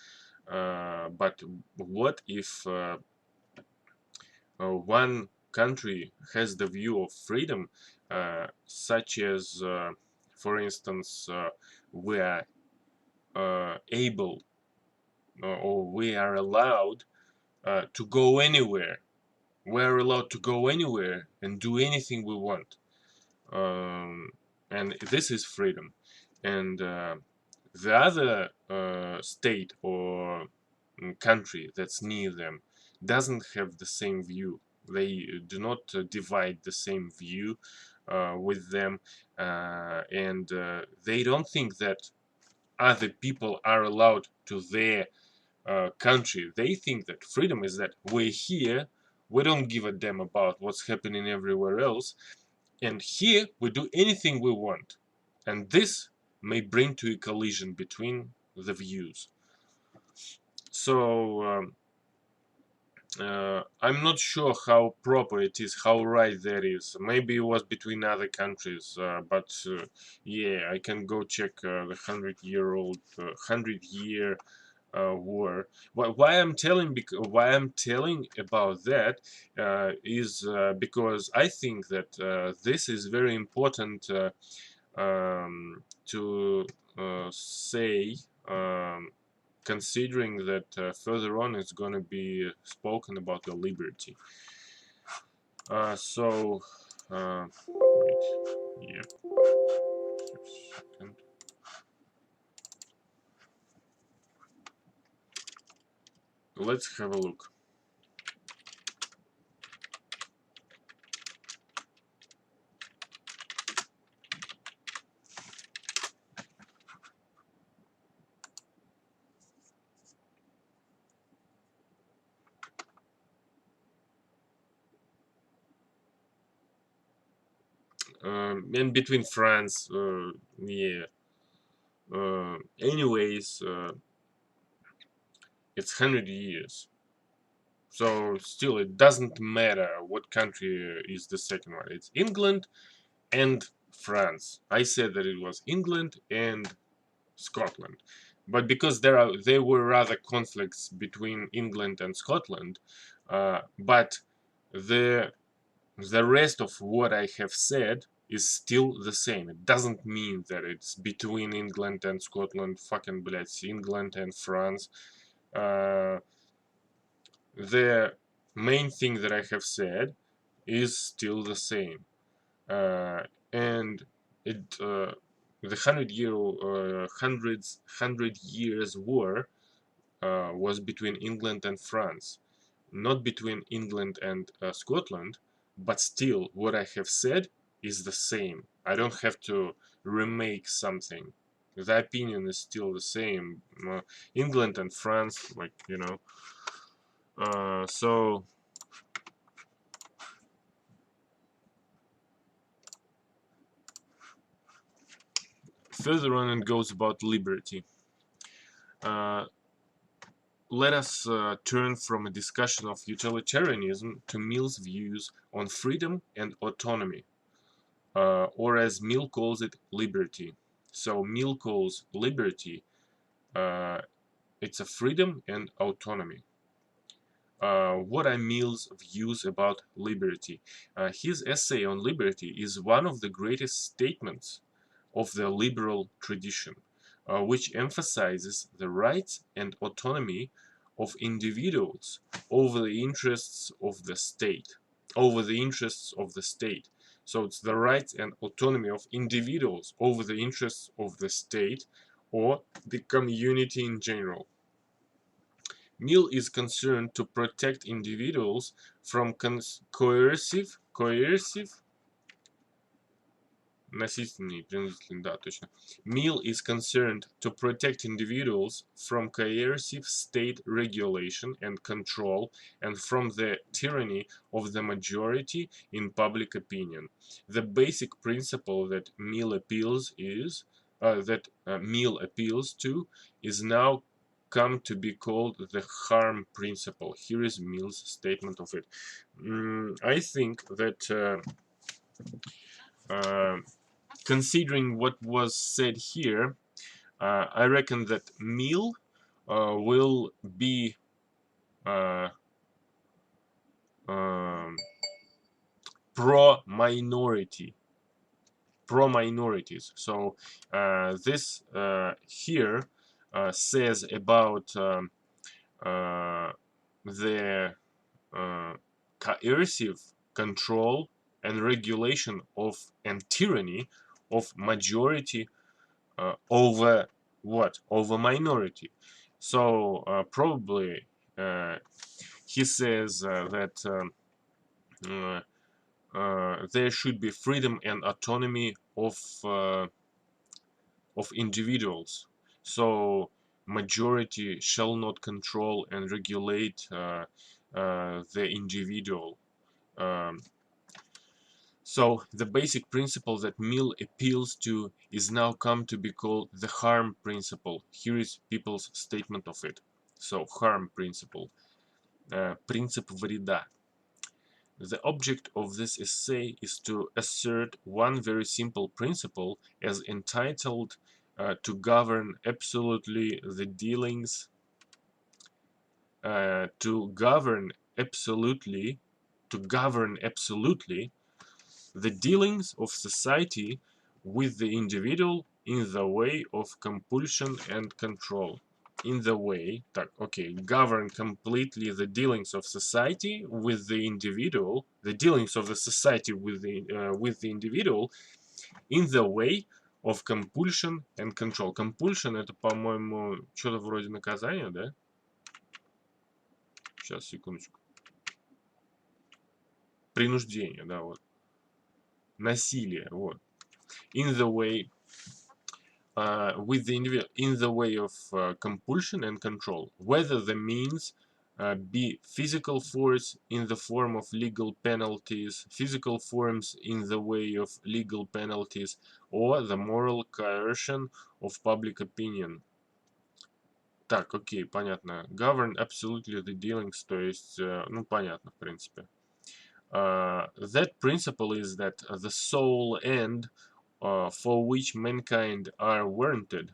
but what if one country has the view of freedom, such as for instance we are able or we are allowed to go anywhere. We're allowed to go anywhere and do anything we want, um, and this is freedom. And the other state or country that's near them doesn't have the same view. They do not divide the same view with them, and they don't think that other people are allowed to their country. They think that freedom is that we're here, we don't give a damn about what's happening everywhere else, and here we do anything we want. And this may bring to a collision between the views. So I'm not sure how proper it is, how right that is. Maybe it was between other countries, but yeah, I can go check the 100-year war. Why I'm telling about that is because I think that this is very important to say. Considering that further on it's going to be spoken about the liberty. Wait, yeah, second. Let's have a look. And between France, yeah. Anyways, it's 100 years. So still, it doesn't matter what country is the second one. It's England and France. I said that it was England and Scotland, but because there were other conflicts between England and Scotland, but the the rest of what I have said is still the same. It doesn't mean that it's between England and Scotland. Fucking blядь, England and France. Uh, the main thing that I have said is still the same, and it the 100 years war was between England and France, not between England and Scotland, but still what I have said is the same. I don't have to remake something. The opinion is still the same. England and France, like, you know. So further on it goes about liberty. Let us turn from a discussion of utilitarianism to Mill's views on freedom and autonomy, or as Mill calls it, liberty. So Mill calls liberty, it's a freedom and autonomy. What are Mill's views about liberty? His essay on liberty is one of the greatest statements of the liberal tradition, which emphasizes the rights and autonomy of individuals over the interests of the state. So it's the rights and autonomy of individuals over the interests of the state or the community in general. Mill is concerned to protect individuals from coercive, насильственный, принудительный, да, точно. Mill is concerned to protect individuals from coercive state regulation and control and from the tyranny of the majority in public opinion. The basic principle that Mill appeals to is now come to be called the harm principle. Here is Mill's statement of it. I think that considering what was said here, I reckon that Mill will be pro-minorities. So this here says about the coercive control and regulation of and tyranny of majority over what? Over minority. So probably he says that there should be freedom and autonomy of individuals. So majority shall not control and regulate the individual. So the basic principle that Mill appeals to is now come to be called the harm principle. Here is people's statement of it. So harm principle, принцип вреда. The object of this essay is to assert one very simple principle as entitled to govern absolutely the dealings, to govern absolutely the dealings of society with the individual in the way of compulsion and control. In the way, govern completely the dealings of society with the individual, the dealings of the society with the individual in the way of compulsion and control. Compulsion — это, по-моему, что-то вроде наказания, да? Сейчас, секундочку. Принуждение, да, вот. Насилие, вот. In the way with the individual, in the way of compulsion and control, whether the means be physical force in the form of legal penalties, physical forms in the way of legal penalties, or the moral coercion of public opinion. Так, окей, понятно. Govern absolutely the dealings, то есть, ну, понятно, в принципе. That principle is that the sole end for which mankind are warranted,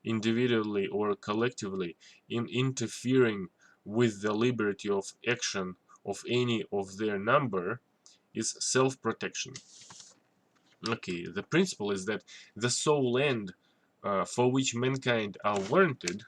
individually or collectively, in interfering with the liberty of action of any of their number, is self-protection. Okay, the principle is that the sole end for which mankind are warranted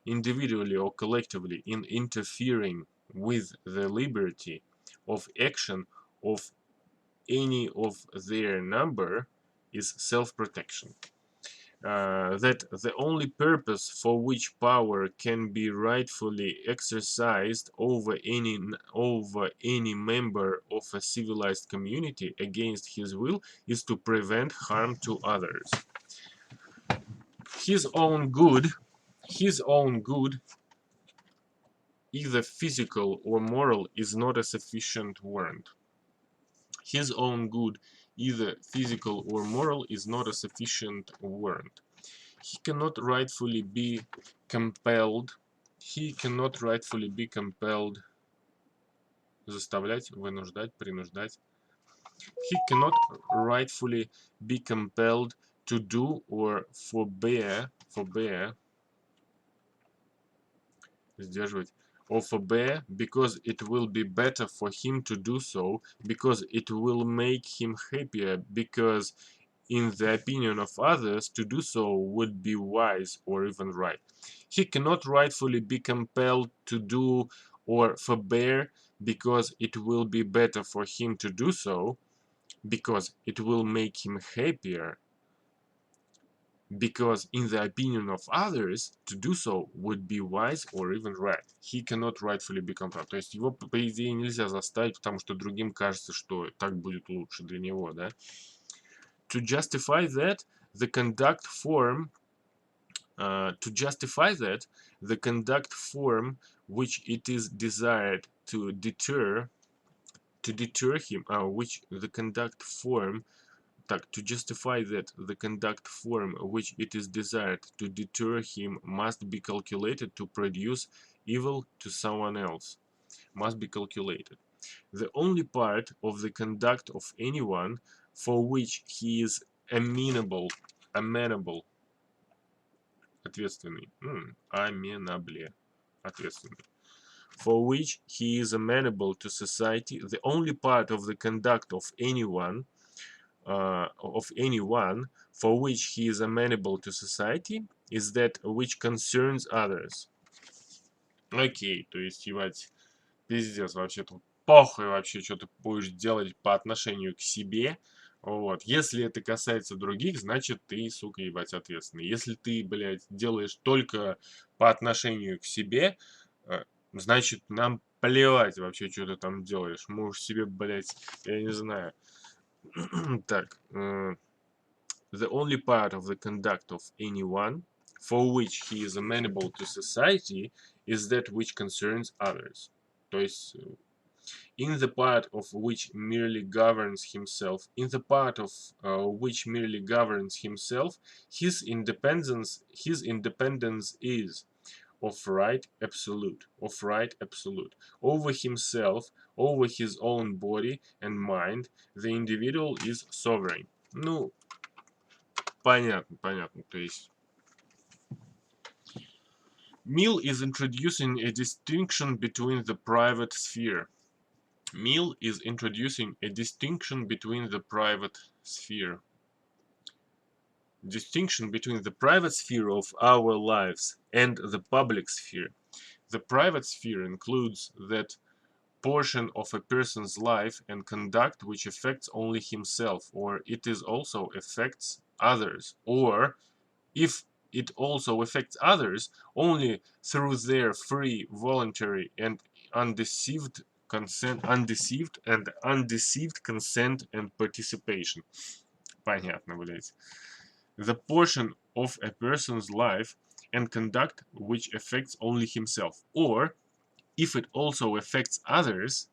individually or collectively, in interfering with the liberty of action of any of their number is self-protection. That the only purpose for which power can be rightfully exercised over any member of a civilized community against his will is to prevent harm to others. His own good, either physical or moral, is not a sufficient warrant. His own good, either physical or moral, is not a sufficient warrant. He cannot rightfully be compelled. Заставлять, вынуждать, принуждать. He cannot rightfully be compelled to do or forbear, сдерживать, or forbear, because it will be better for him to do so, because it will make him happier, because in the opinion of others, to do so would be wise or even right. He cannot rightfully be compelled to do or forbear, because it will be better for him to do so, because it will make him happier, because in the opinion of others, to do so would be wise or even right. He cannot rightfully be compelled. То есть его, по идее, нельзя заставить, потому что другим кажется, что так будет лучше для него, да? To justify that, the conduct form, which it is desired to deter him, to justify that the conduct form which it is desired to deter him must be calculated to produce evil to someone else. Must be calculated. The only part of the conduct of anyone for which he is amenable, ответственный, amenable, ответственный, for which he is amenable to society, the only part of the conduct of anyone for which he is amenable to society is that which concerns others. Окей, то есть, ебать, пиздец, вообще тут похуй вообще, что ты будешь делать по отношению к себе. Вот. Если это касается других, значит ты, сука, ебать, ответственный. Если ты, блядь, делаешь только по отношению к себе, значит нам плевать вообще, что ты там делаешь. Можешь себе, блядь, я не знаю. Так, the only part of the conduct of anyone for which he is amenable to society is that which concerns others. То есть, in the part of which merely governs himself, his independence is of right absolute, over himself, over his own body and mind. The individual is sovereign. Ну, понятно. То есть, Mill is introducing a distinction between the private sphere. Distinction between the private sphere of our lives and the public sphere. The private sphere includes that portion of a person's life and conduct which affects only himself, or it also affects others, or if it also affects others, only through their free, voluntary, and undeceived consent and participation. Понятно, блядь. The portion of a person's life and conduct which affects only himself, or if it also affects others,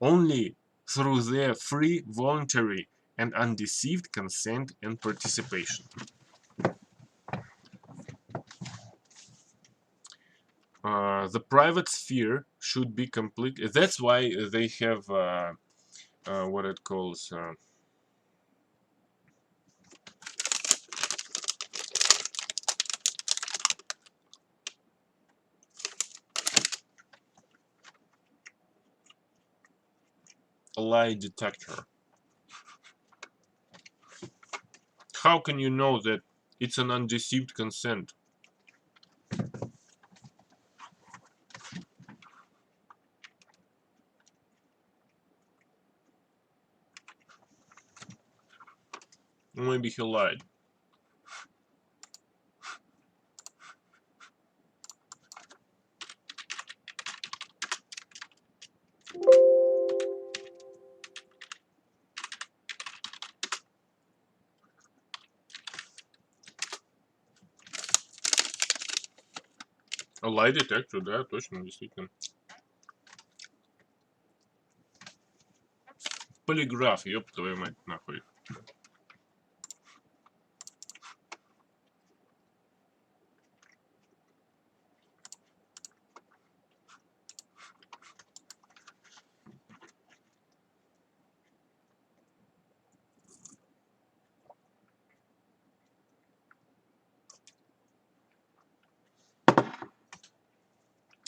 only through their free, voluntary, and undeceived consent and participation. The private sphere should be complete. That's why they have what it calls a lie detector. How can you know that it's an undeceived consent? Maybe he lied. Lie detector, да, точно, действительно. Полиграф, ёб твою мать, нахуй.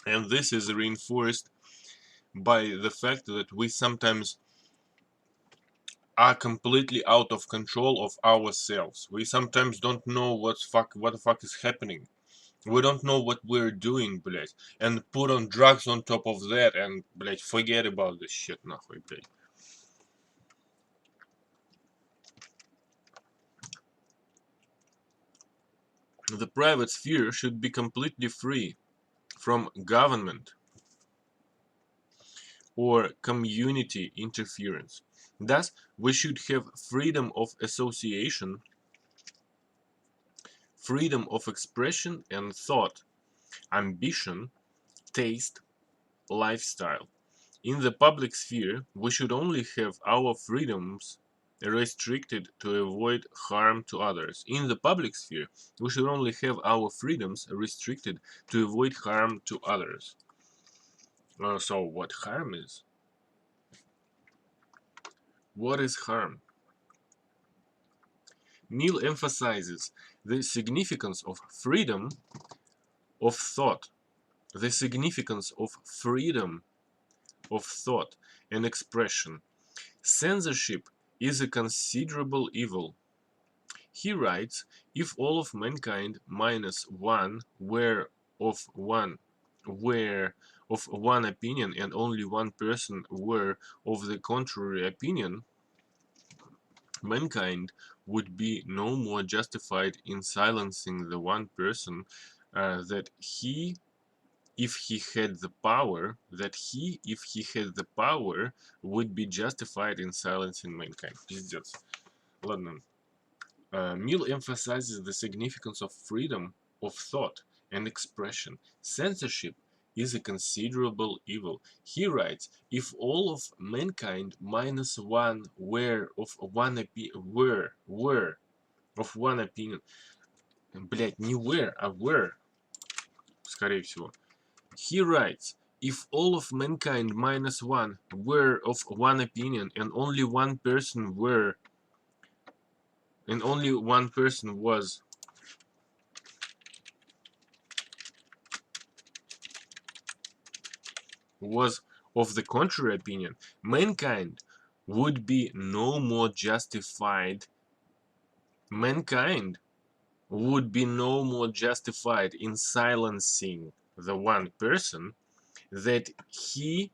And this is reinforced by the fact that we sometimes are completely out of control of ourselves. We sometimes don't know what the fuck is happening. We don't know what we're doing, блять. And put on drugs on top of that and, блять, forget about this shit, нахуй, блять. The private sphere should be completely free from government or community interference. Thus, we should have freedom of association, freedom of expression and thought, ambition, taste, lifestyle. In the public sphere, we should only have our freedoms restricted to avoid harm to others. In the public sphere, we should only have our freedoms restricted to avoid harm to others. So, what harm is? What is harm? Mill emphasizes the significance of freedom of thought, the significance of freedom of thought and expression. Censorship is a considerable evil. He writes, if all of mankind minus one were of one opinion and only one person were of the contrary opinion, mankind would be no more justified in silencing the one person that he, if he had the power, would be justified in silencing mankind. Пиздец. Ладно. Mill emphasizes the significance of freedom of thought and expression. Censorship is a considerable evil. He writes, if all of mankind minus one were of one opinion, блять, не were, а were, скорее всего. He writes, if all of mankind minus one were of one opinion and only one person was of the contrary opinion, mankind would be no more justified. Mankind would be no more justified in silencing the one person that he,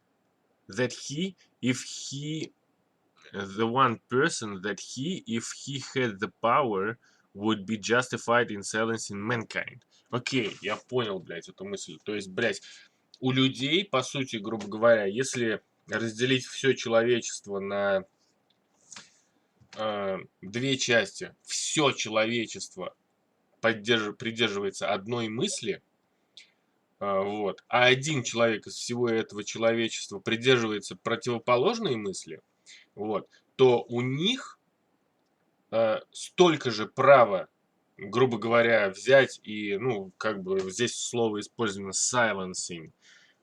if he had the power, would be justified in silencing mankind. Окей, я понял, блядь, эту мысль. То есть, блядь, у людей, по сути, грубо говоря, если разделить все человечество на две части, все человечество придерживается одной мысли, вот, а один человек из всего этого человечества придерживается противоположной мысли, вот, то у них столько же права, грубо говоря, взять и, ну, как бы здесь слово использовано silencing.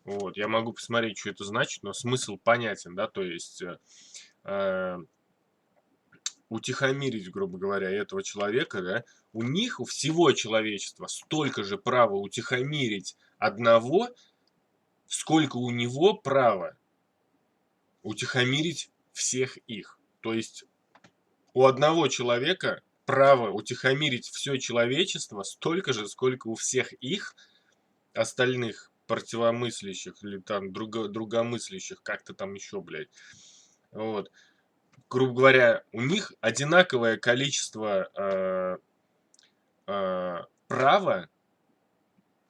Вот, я могу посмотреть, что это значит, но смысл понятен, да, то есть утихомирить, грубо говоря, этого человека, да, у них, у всего человечества столько же права утихомирить одного, сколько у него права утихомирить всех их. То есть у одного человека право утихомирить все человечество столько же, сколько у всех их остальных противомыслящих или там другомыслящих, как-то там еще, блядь. Вот. грубо говоря, у них одинаковое количество права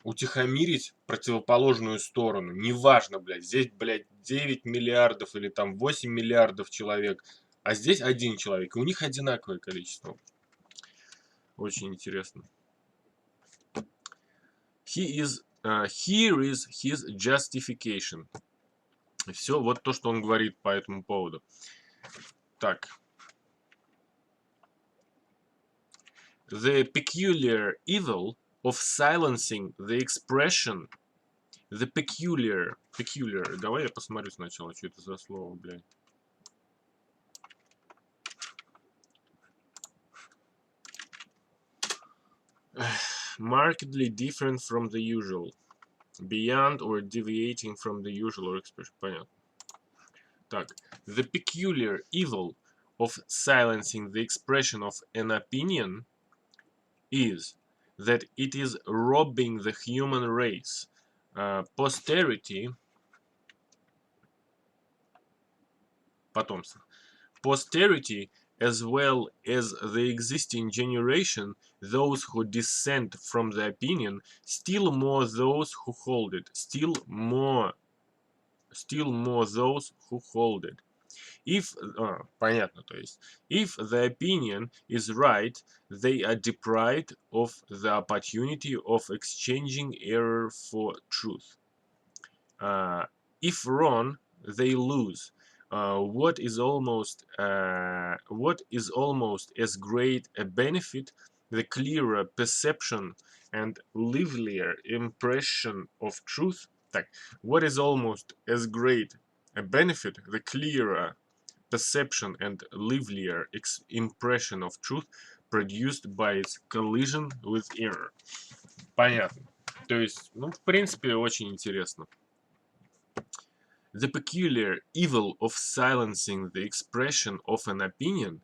утихомирить противоположную сторону. Неважно, блядь, здесь, блядь, 9 миллиардов или там 8 миллиардов человек, а здесь один человек. И у них одинаковое количество. Очень интересно. Here is his justification. Все, вот то, что он говорит по этому поводу. Так. The peculiar evil of silencing the expression. The peculiar. Давай я посмотрю сначала, что это за слово, блядь. Markedly different from the usual. Beyond or deviating from the usual or expression. Понятно. Так. The peculiar evil of silencing the expression of an opinion is that it is robbing the human race, posterity, потомство, posterity, as well as the existing generation, those who dissent from the opinion, still more those who hold it, still more those who hold it. If, понятно, то есть, if the opinion is right, they are deprived of the opportunity of exchanging error for truth. If wrong, they lose. What is almost as great a benefit, the clearer perception and livelier impression of truth. Так, what is almost as great a benefit, the clearer perception and livelier impression of truth produced by its collision with error. Понятно. То есть, ну, в принципе, очень интересно. The peculiar evil of silencing the expression of an opinion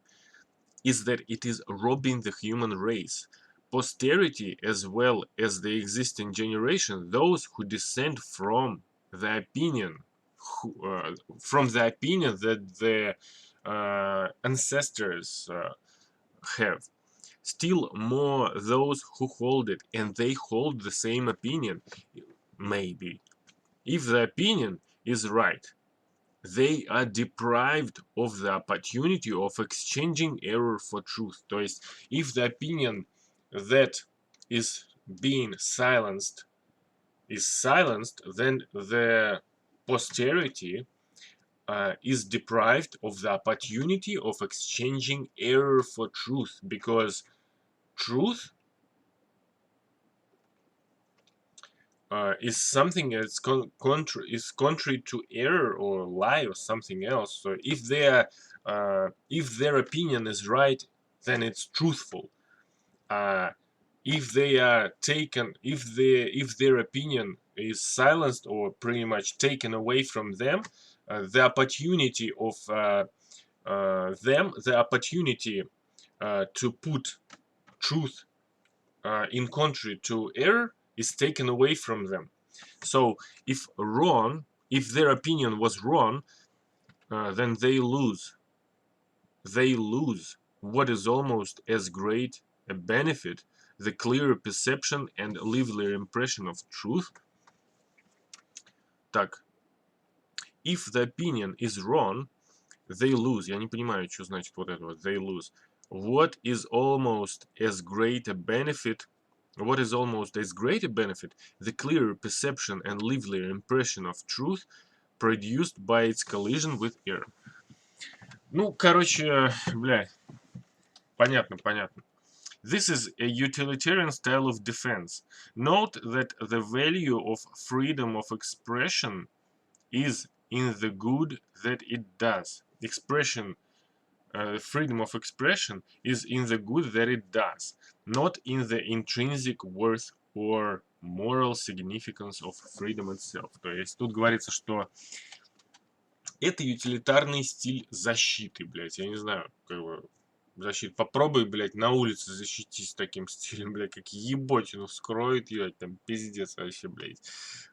is that it is robbing the human race, posterity as well as the existing generation, those who dissent from the opinion, that the ancestors have. Still more those who hold it, and they hold the same opinion, maybe. If the opinion is right, they are deprived of the opportunity of exchanging error for truth. То есть, if the opinion that is being silenced is silenced, then the posterity is deprived of the opportunity of exchanging error for truth, because truth is something that's contrary to error or lie or something else. So if their opinion is right, then it's truthful. If their opinion is silenced or pretty much taken away from them, the opportunity to put truth in contrary to error is taken away from them. So if their opinion was wrong, then they lose. They lose what is almost as great a benefit, the clearer perception and livelier impression of truth. Так. If the opinion is wrong, they lose. Я не понимаю, что значит вот это вот. They lose. What is almost as great a benefit, the clearer perception and livelier impression of truth produced by its collision with error. Ну, короче, бля, понятно. This is a utilitarian style of defense. Note that the value of freedom of expression is in the good that it does. Freedom of expression is in the good that it does, not in the intrinsic worth or moral significance of freedom itself. То есть тут говорится, что это утилитарный стиль защиты, блядь. Я не знаю, как бы защиты. Попробуй, блядь, на улице защитись таким стилем, блядь, как еботину вскроет, ебать, там пиздец вообще, блядь.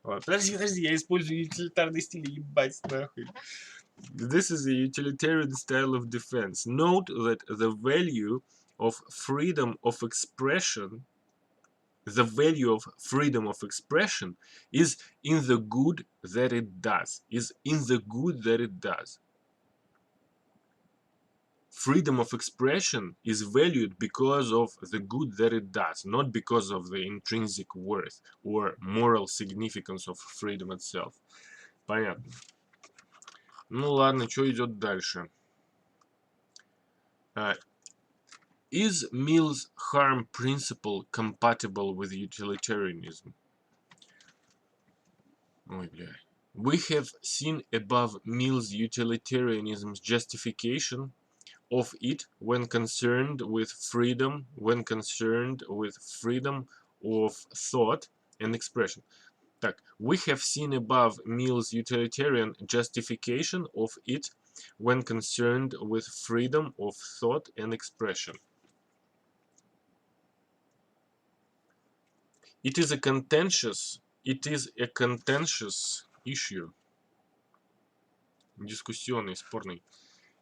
Вот. Подожди, я использую утилитарный стиль, ебать, нахуй. This is a utilitarian style of defense. Note that the value of freedom of expression is in the good that it does. Freedom of expression is valued because of the good that it does, not because of the intrinsic worth or moral significance of freedom itself. Понятно. Ну ладно, что идет дальше? Is Mill's harm principle compatible with utilitarianism? Ой, бля. We have seen above Mill's utilitarianism's justification of it when concerned with freedom of thought and expression. Так, we have seen above Mill's utilitarian justification of it when concerned with freedom of thought and expression. It is a contentious issue. Дискуссионный, спорный.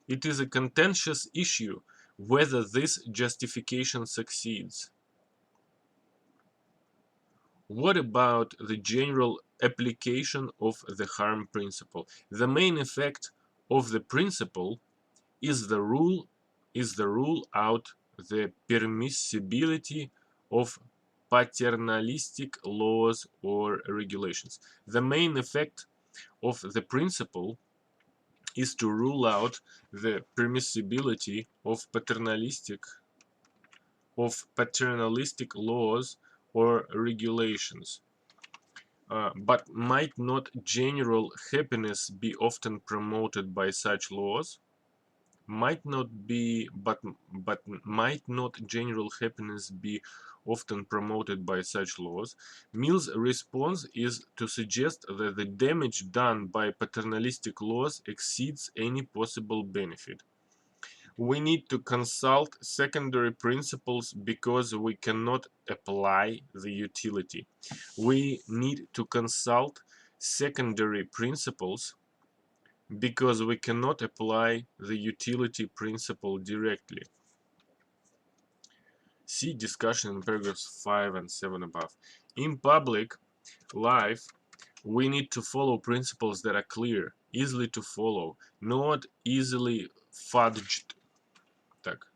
It is a contentious issue whether this justification succeeds. What about the general application of the harm principle? The main effect of the principle is the rule out the permissibility of paternalistic laws or regulations. The main effect of the principle is to rule out the permissibility of paternalistic laws or regulations. But might not general happiness be often promoted by such laws? Might not general happiness be often promoted by such laws? Mill's response is to suggest that the damage done by paternalistic laws exceeds any possible benefit. We need to consult secondary principles because we cannot apply the utility. We need to consult secondary principles because we cannot apply the utility principle directly. See discussion in paragraphs 5 and 7 above. In public life, we need to follow principles that are clear, easily to follow, not easily fudged. Так.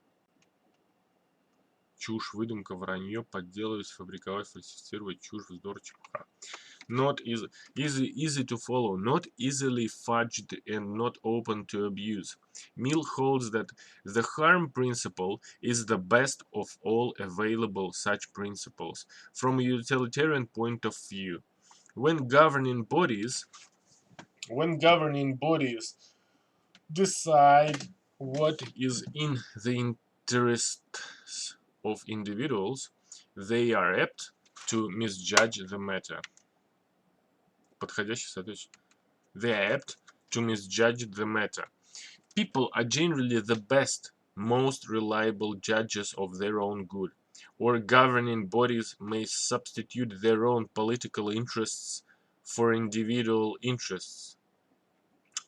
Чушь, выдумка, вранье, подделывать, фабриковать, фальсифицировать, чушь, вздор, чепуха. Not easy to follow, not easily fudged, and not open to abuse. Mill holds that the harm principle is the best of all available such principles from a utilitarian point of view. When governing bodies decide what is in the interests of individuals, they are apt to misjudge the matter. Подходящий, соответственно. They are apt to misjudge the matter. People are generally the best, most reliable judges of their own good, or governing bodies may substitute their own political interests for individual interests.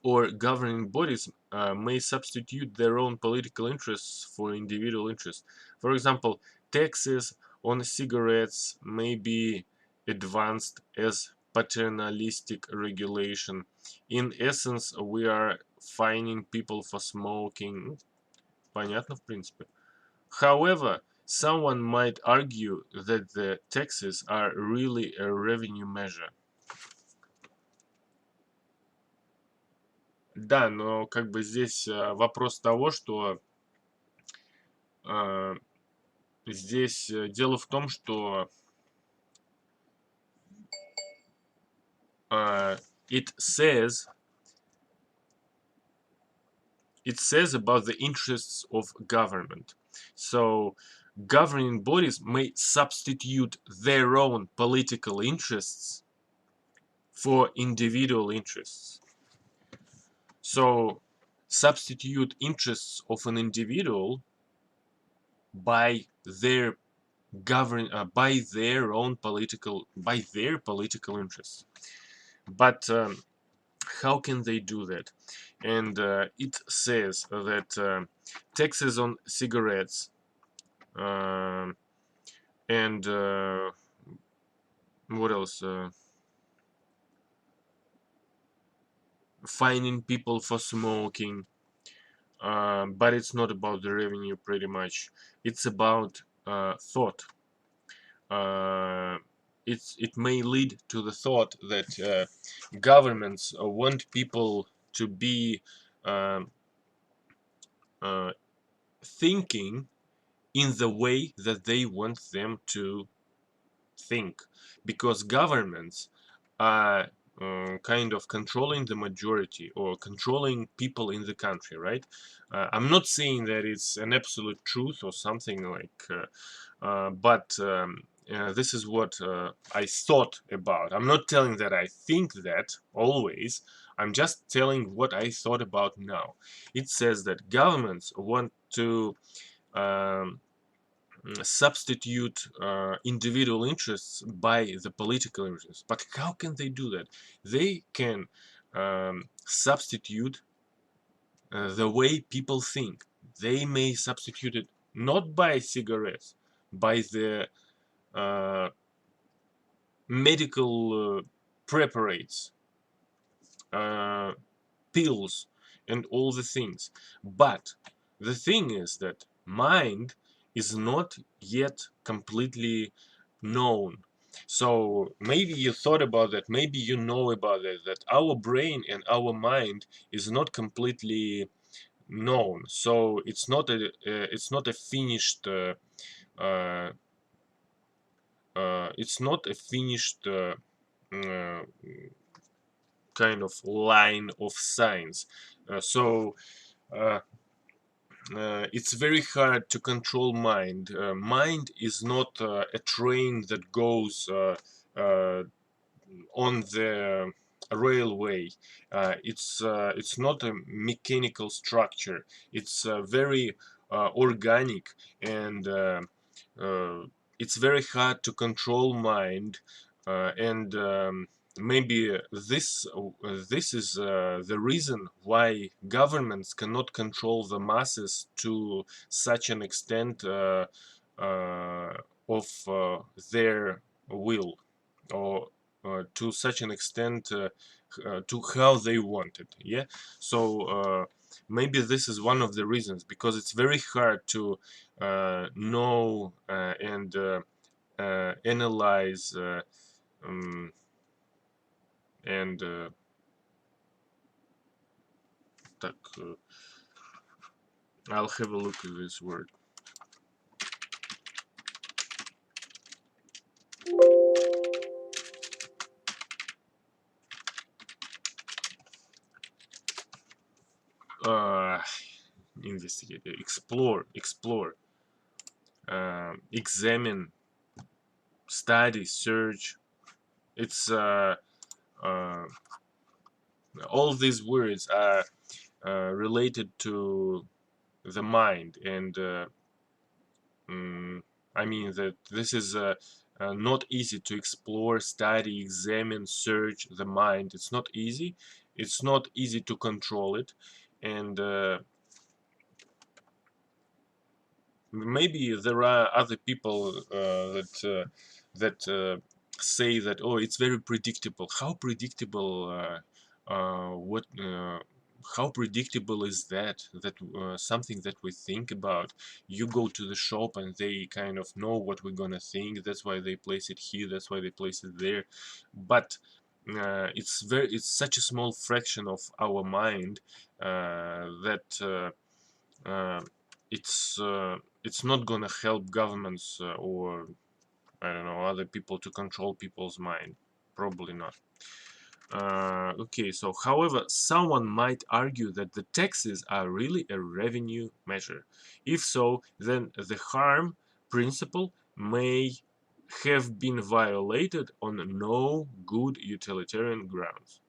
Or governing bodies may substitute their own political interests for individual interests. For example, taxes on cigarettes may be advanced as paternalistic regulation. In essence, we are fining people for smoking. Понятно, в принципе. However, someone might argue that the taxes are really a revenue measure. Да, но как бы здесь вопрос того, что здесь дело в том, что it says about the interests of government. So governing bodies may substitute their own political interests for individual interests. So substitute interests of an individual by their political interests. But how can they do that? and it says that taxes on cigarettes and what else? Fining people for smoking, but it's not about the revenue pretty much. It's about thought. Uh, it may lead to the thought that governments want people to be um, uh, thinking in the way that they want them to think, because governments are kind of controlling the majority or controlling people in the country, right? I'm not saying that it's an absolute truth or something like, but this is what I thought about. I'm not telling that I think that always. I'm just telling what I thought about now. It says that governments want to um, substitute individual interests by the political interests. But how can they do that? They can substitute the way people think. They may substitute it not by cigarettes, by the uh, medical preparates, uh, pills, and all the things. But the thing is that mind is not yet completely known. So maybe you thought about that, maybe you know about it, that our brain and our mind is not completely known. So it's not a finished uh, it's not a finished uh, kind of line of science. So uh, it's very hard to control mind. Mind is not a train that goes uh, on the railway. It's not a mechanical structure. It's very organic, and uh, it's very hard to control mind. And maybe this is the reason why governments cannot control the masses to such an extent uh, of their will, or to such an extent to how they want it. Yeah, so maybe this is one of the reasons, because it's very hard to know and analyze um, and так, I'll have a look at this word. Uh, Investigate, explore, examine, study, search. It's uh, all these words are related to the mind, and I mean that this is not easy to explore, study, examine, search the mind. It's not easy. It's not easy to control it, and maybe there are other people that say that, oh, it's very predictable. How predictable? What? How predictable is that something that we think about, you go to the shop and they kind of know what we're gonna think, that's why they place it here, that's why they place it there. But it's such a small fraction of our mind that uh, it's not gonna help governments or I don't know, other people to control people's mind. Probably not. Okay, so however, someone might argue that the taxes are really a revenue measure. If so, then the harm principle may have been violated on no good utilitarian grounds.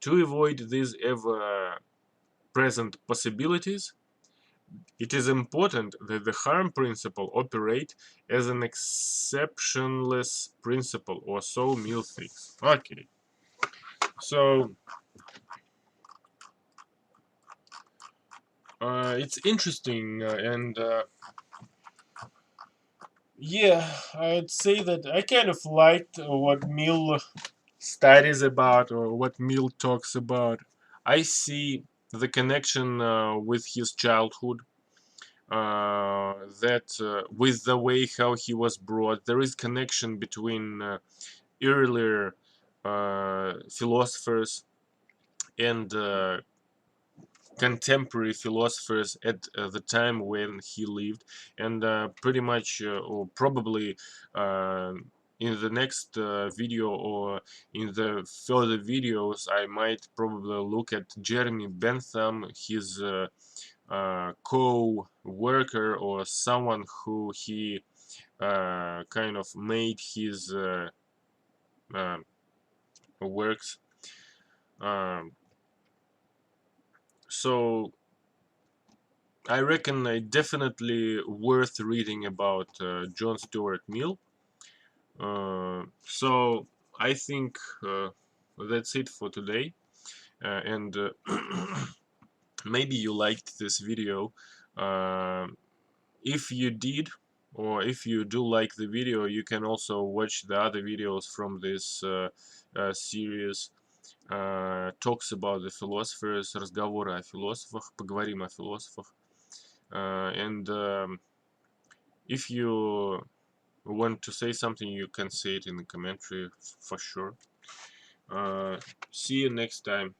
To avoid these ever present possibilities, it is important that the harm principle operate as an exceptionless principle, or so Mill thinks. Okay, so it's interesting, and yeah, I'd say that I kind of liked what Mill studies about, or what Mill talks about. I see the connection with his childhood, that with the way how he was brought. There is connection between earlier philosophers and contemporary philosophers at the time when he lived, and pretty much, or probably, uh, in the next video, or in the further videos, I might probably look at Jeremy Bentham, his co-worker, or someone who he kind of made his uh, works. Um, so I reckon definitely worth reading about John Stuart Mill. So I think that's it for today. And maybe you liked this video. Uh, if you did, or if you do like the video, you can also watch the other videos from this series. Talks about the philosophers, разговоры о философах, поговорим о философах. And if you want to say something, you can say it in the commentary for sure. See you next time.